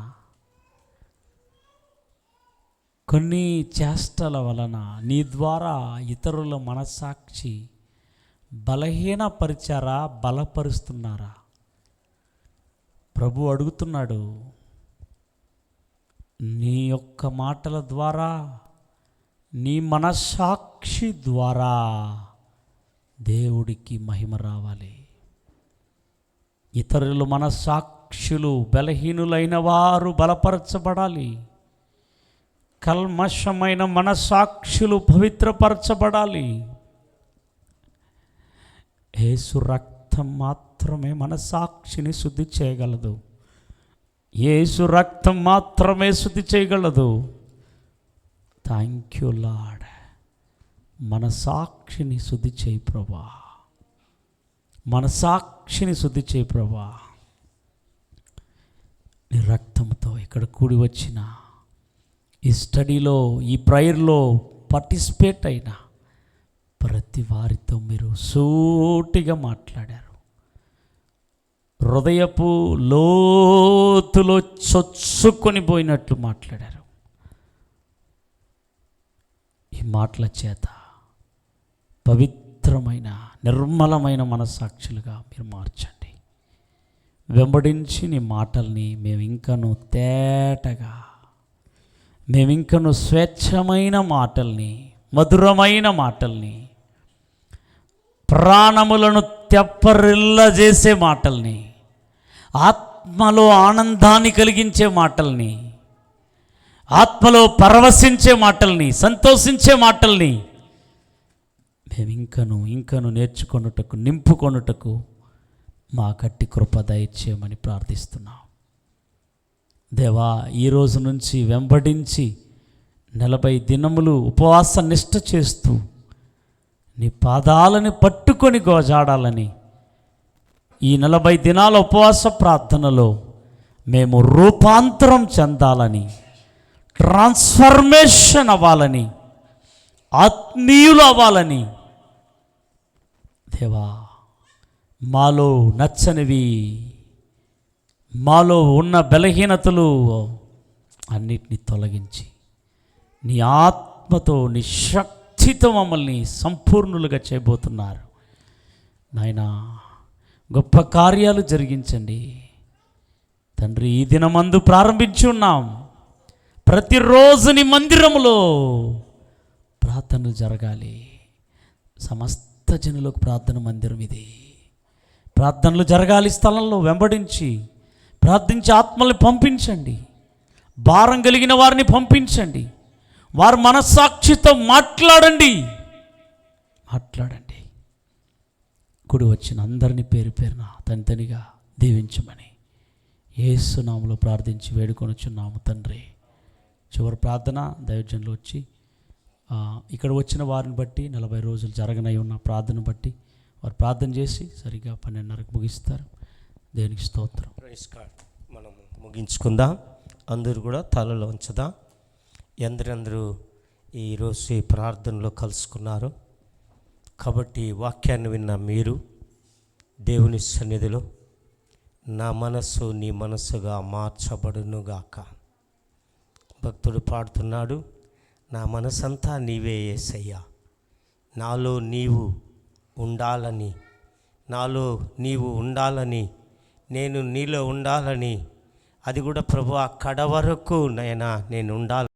కొన్ని చేష్టల వలన నీ ద్వారా ఇతరుల మనస్సాక్షి బలహీనపరిచారా, బలపరుస్తున్నారా? ప్రభు అడుగుతున్నాడు, నీ యొక్క మాటల ద్వారా, నీ మనస్సాక్షి ద్వారా దేవుడికి మహిమ రావాలి. ఇతరుల మనస్సాక్షులు బలహీనులైన వారు బలపరచబడాలి. కల్మషమైన మనస్సాక్షులు పవిత్రపరచబడాలి. యేసు రక్తం మాత్రమే మనస్సాక్షిని శుద్ధి చేయగలదు. యేసు రక్తం మాత్రమే శుద్ధి చేయగలదు. Thank you Lord. మనస్సాక్షిని శుద్ధి చేయి ప్రభా, మనస్సాక్షిని శుద్ధి చేయి ప్రభా. నీ రక్తంతో ఇక్కడ కూడి వచ్చిన, ఈ స్టడీలో, ఈ ప్రేయర్లో పార్టిసిపేట్ అయిన ప్రతి వారితో మీరు సూటిగా మాట్లాడారు. హృదయపు లోతులో చొచ్చుకొని పోయినట్లు మాట్లాడారు. ఈ మాటల చేత పవిత్రమైన, నిర్మలమైన మనస్సాక్షులుగా మీరు మార్చండి. వెంబడించి నీ మాటల్ని మేము ఇంకనూ తేటగా, మేమింకను స్వేచ్ఛమైన మాటల్ని, మధురమైన మాటల్ని, ప్రాణములను తెప్పరిల్లజేసే మాటల్ని, ఆత్మలో ఆనందాన్ని కలిగించే మాటల్ని, ఆత్మలో పరవశించే మాటల్ని, సంతోషించే మాటల్ని మేము ఇంకను నేర్చుకొనుటకు, నింపుకొనుటకు మా గట్టి కృప దయచేయమని ప్రార్థిస్తున్నాం. దేవా, ఈరోజు నుంచి వెంబడించి 40 దినములు ఉపవాస నిష్ఠ చేస్తూ నీ పాదాలని పట్టుకొని గోజాడాలని, ఈ 40 దినాల ఉపవాస ప్రార్థనలో మేము రూపాంతరం చెందాలని, ట్రాన్స్ఫర్మేషన్ అవ్వాలని, ఆత్మీయులు అవ్వాలని, దేవా మాలో నచ్చనివి, మాలో ఉన్న బలహీనతలు అన్నిటినీ తొలగించి నీ ఆత్మతో, నీ శక్తితో మమ్మల్ని సంపూర్ణులుగా చేయబోతున్నారు. నాయనా, గొప్ప కార్యాలు జరిగించండి తండ్రి. ఈ దినమందు ప్రారంభించి ఉన్నాం. ప్రతిరోజు నీ మందిరములో ప్రార్థనలు జరగాలి. సమస్త జనులకు ప్రార్థన మందిరం ఇది. ప్రార్థనలు జరగాలి. స్థలంలో వెంబడించి ప్రార్థించి ఆత్మల్ని పంపించండి. భారం కలిగిన వారిని పంపించండి. వారు మనస్సాక్షితో మాట్లాడండి. కూడి వచ్చిన అందరినీ పేరు పేరున తనితనిగా దీవించమని యేసు నామములో ప్రార్థించి వేడుకొనుచున్నాము తండ్రి. చివరి ప్రార్థన దైవజనులు వచ్చి ఇక్కడ వచ్చిన వారిని బట్టి 40 రోజులు జరగనై ఉన్న ప్రార్థన బట్టి వారు ప్రార్థన చేసి సరిగ్గా 12:30కు ముగిస్తారు. దేవునికి స్తోత్రం. Praise God. మనం ముగించుకుందాం. అందరూ కూడా తలలో ఉంచుదాం. ఎందరందరూ ఈరోజు ఈ ప్రార్థనలో కలుసుకున్నారు కాబట్టి వాక్యాన్ని విన్న మీరు దేవుని సన్నిధిలో నా మనస్సు నీ మనస్సుగా మార్చబడునుగాక. భక్తుడు పాడుతున్నాడు, నా మనసంతా నీవే యేసయ్యా, నాలో నీవు ఉండాలని, నేను నీలో ఉండాలని, అది కూడా ప్రభు ఆ కడ వరకు నేను ఉండాలి.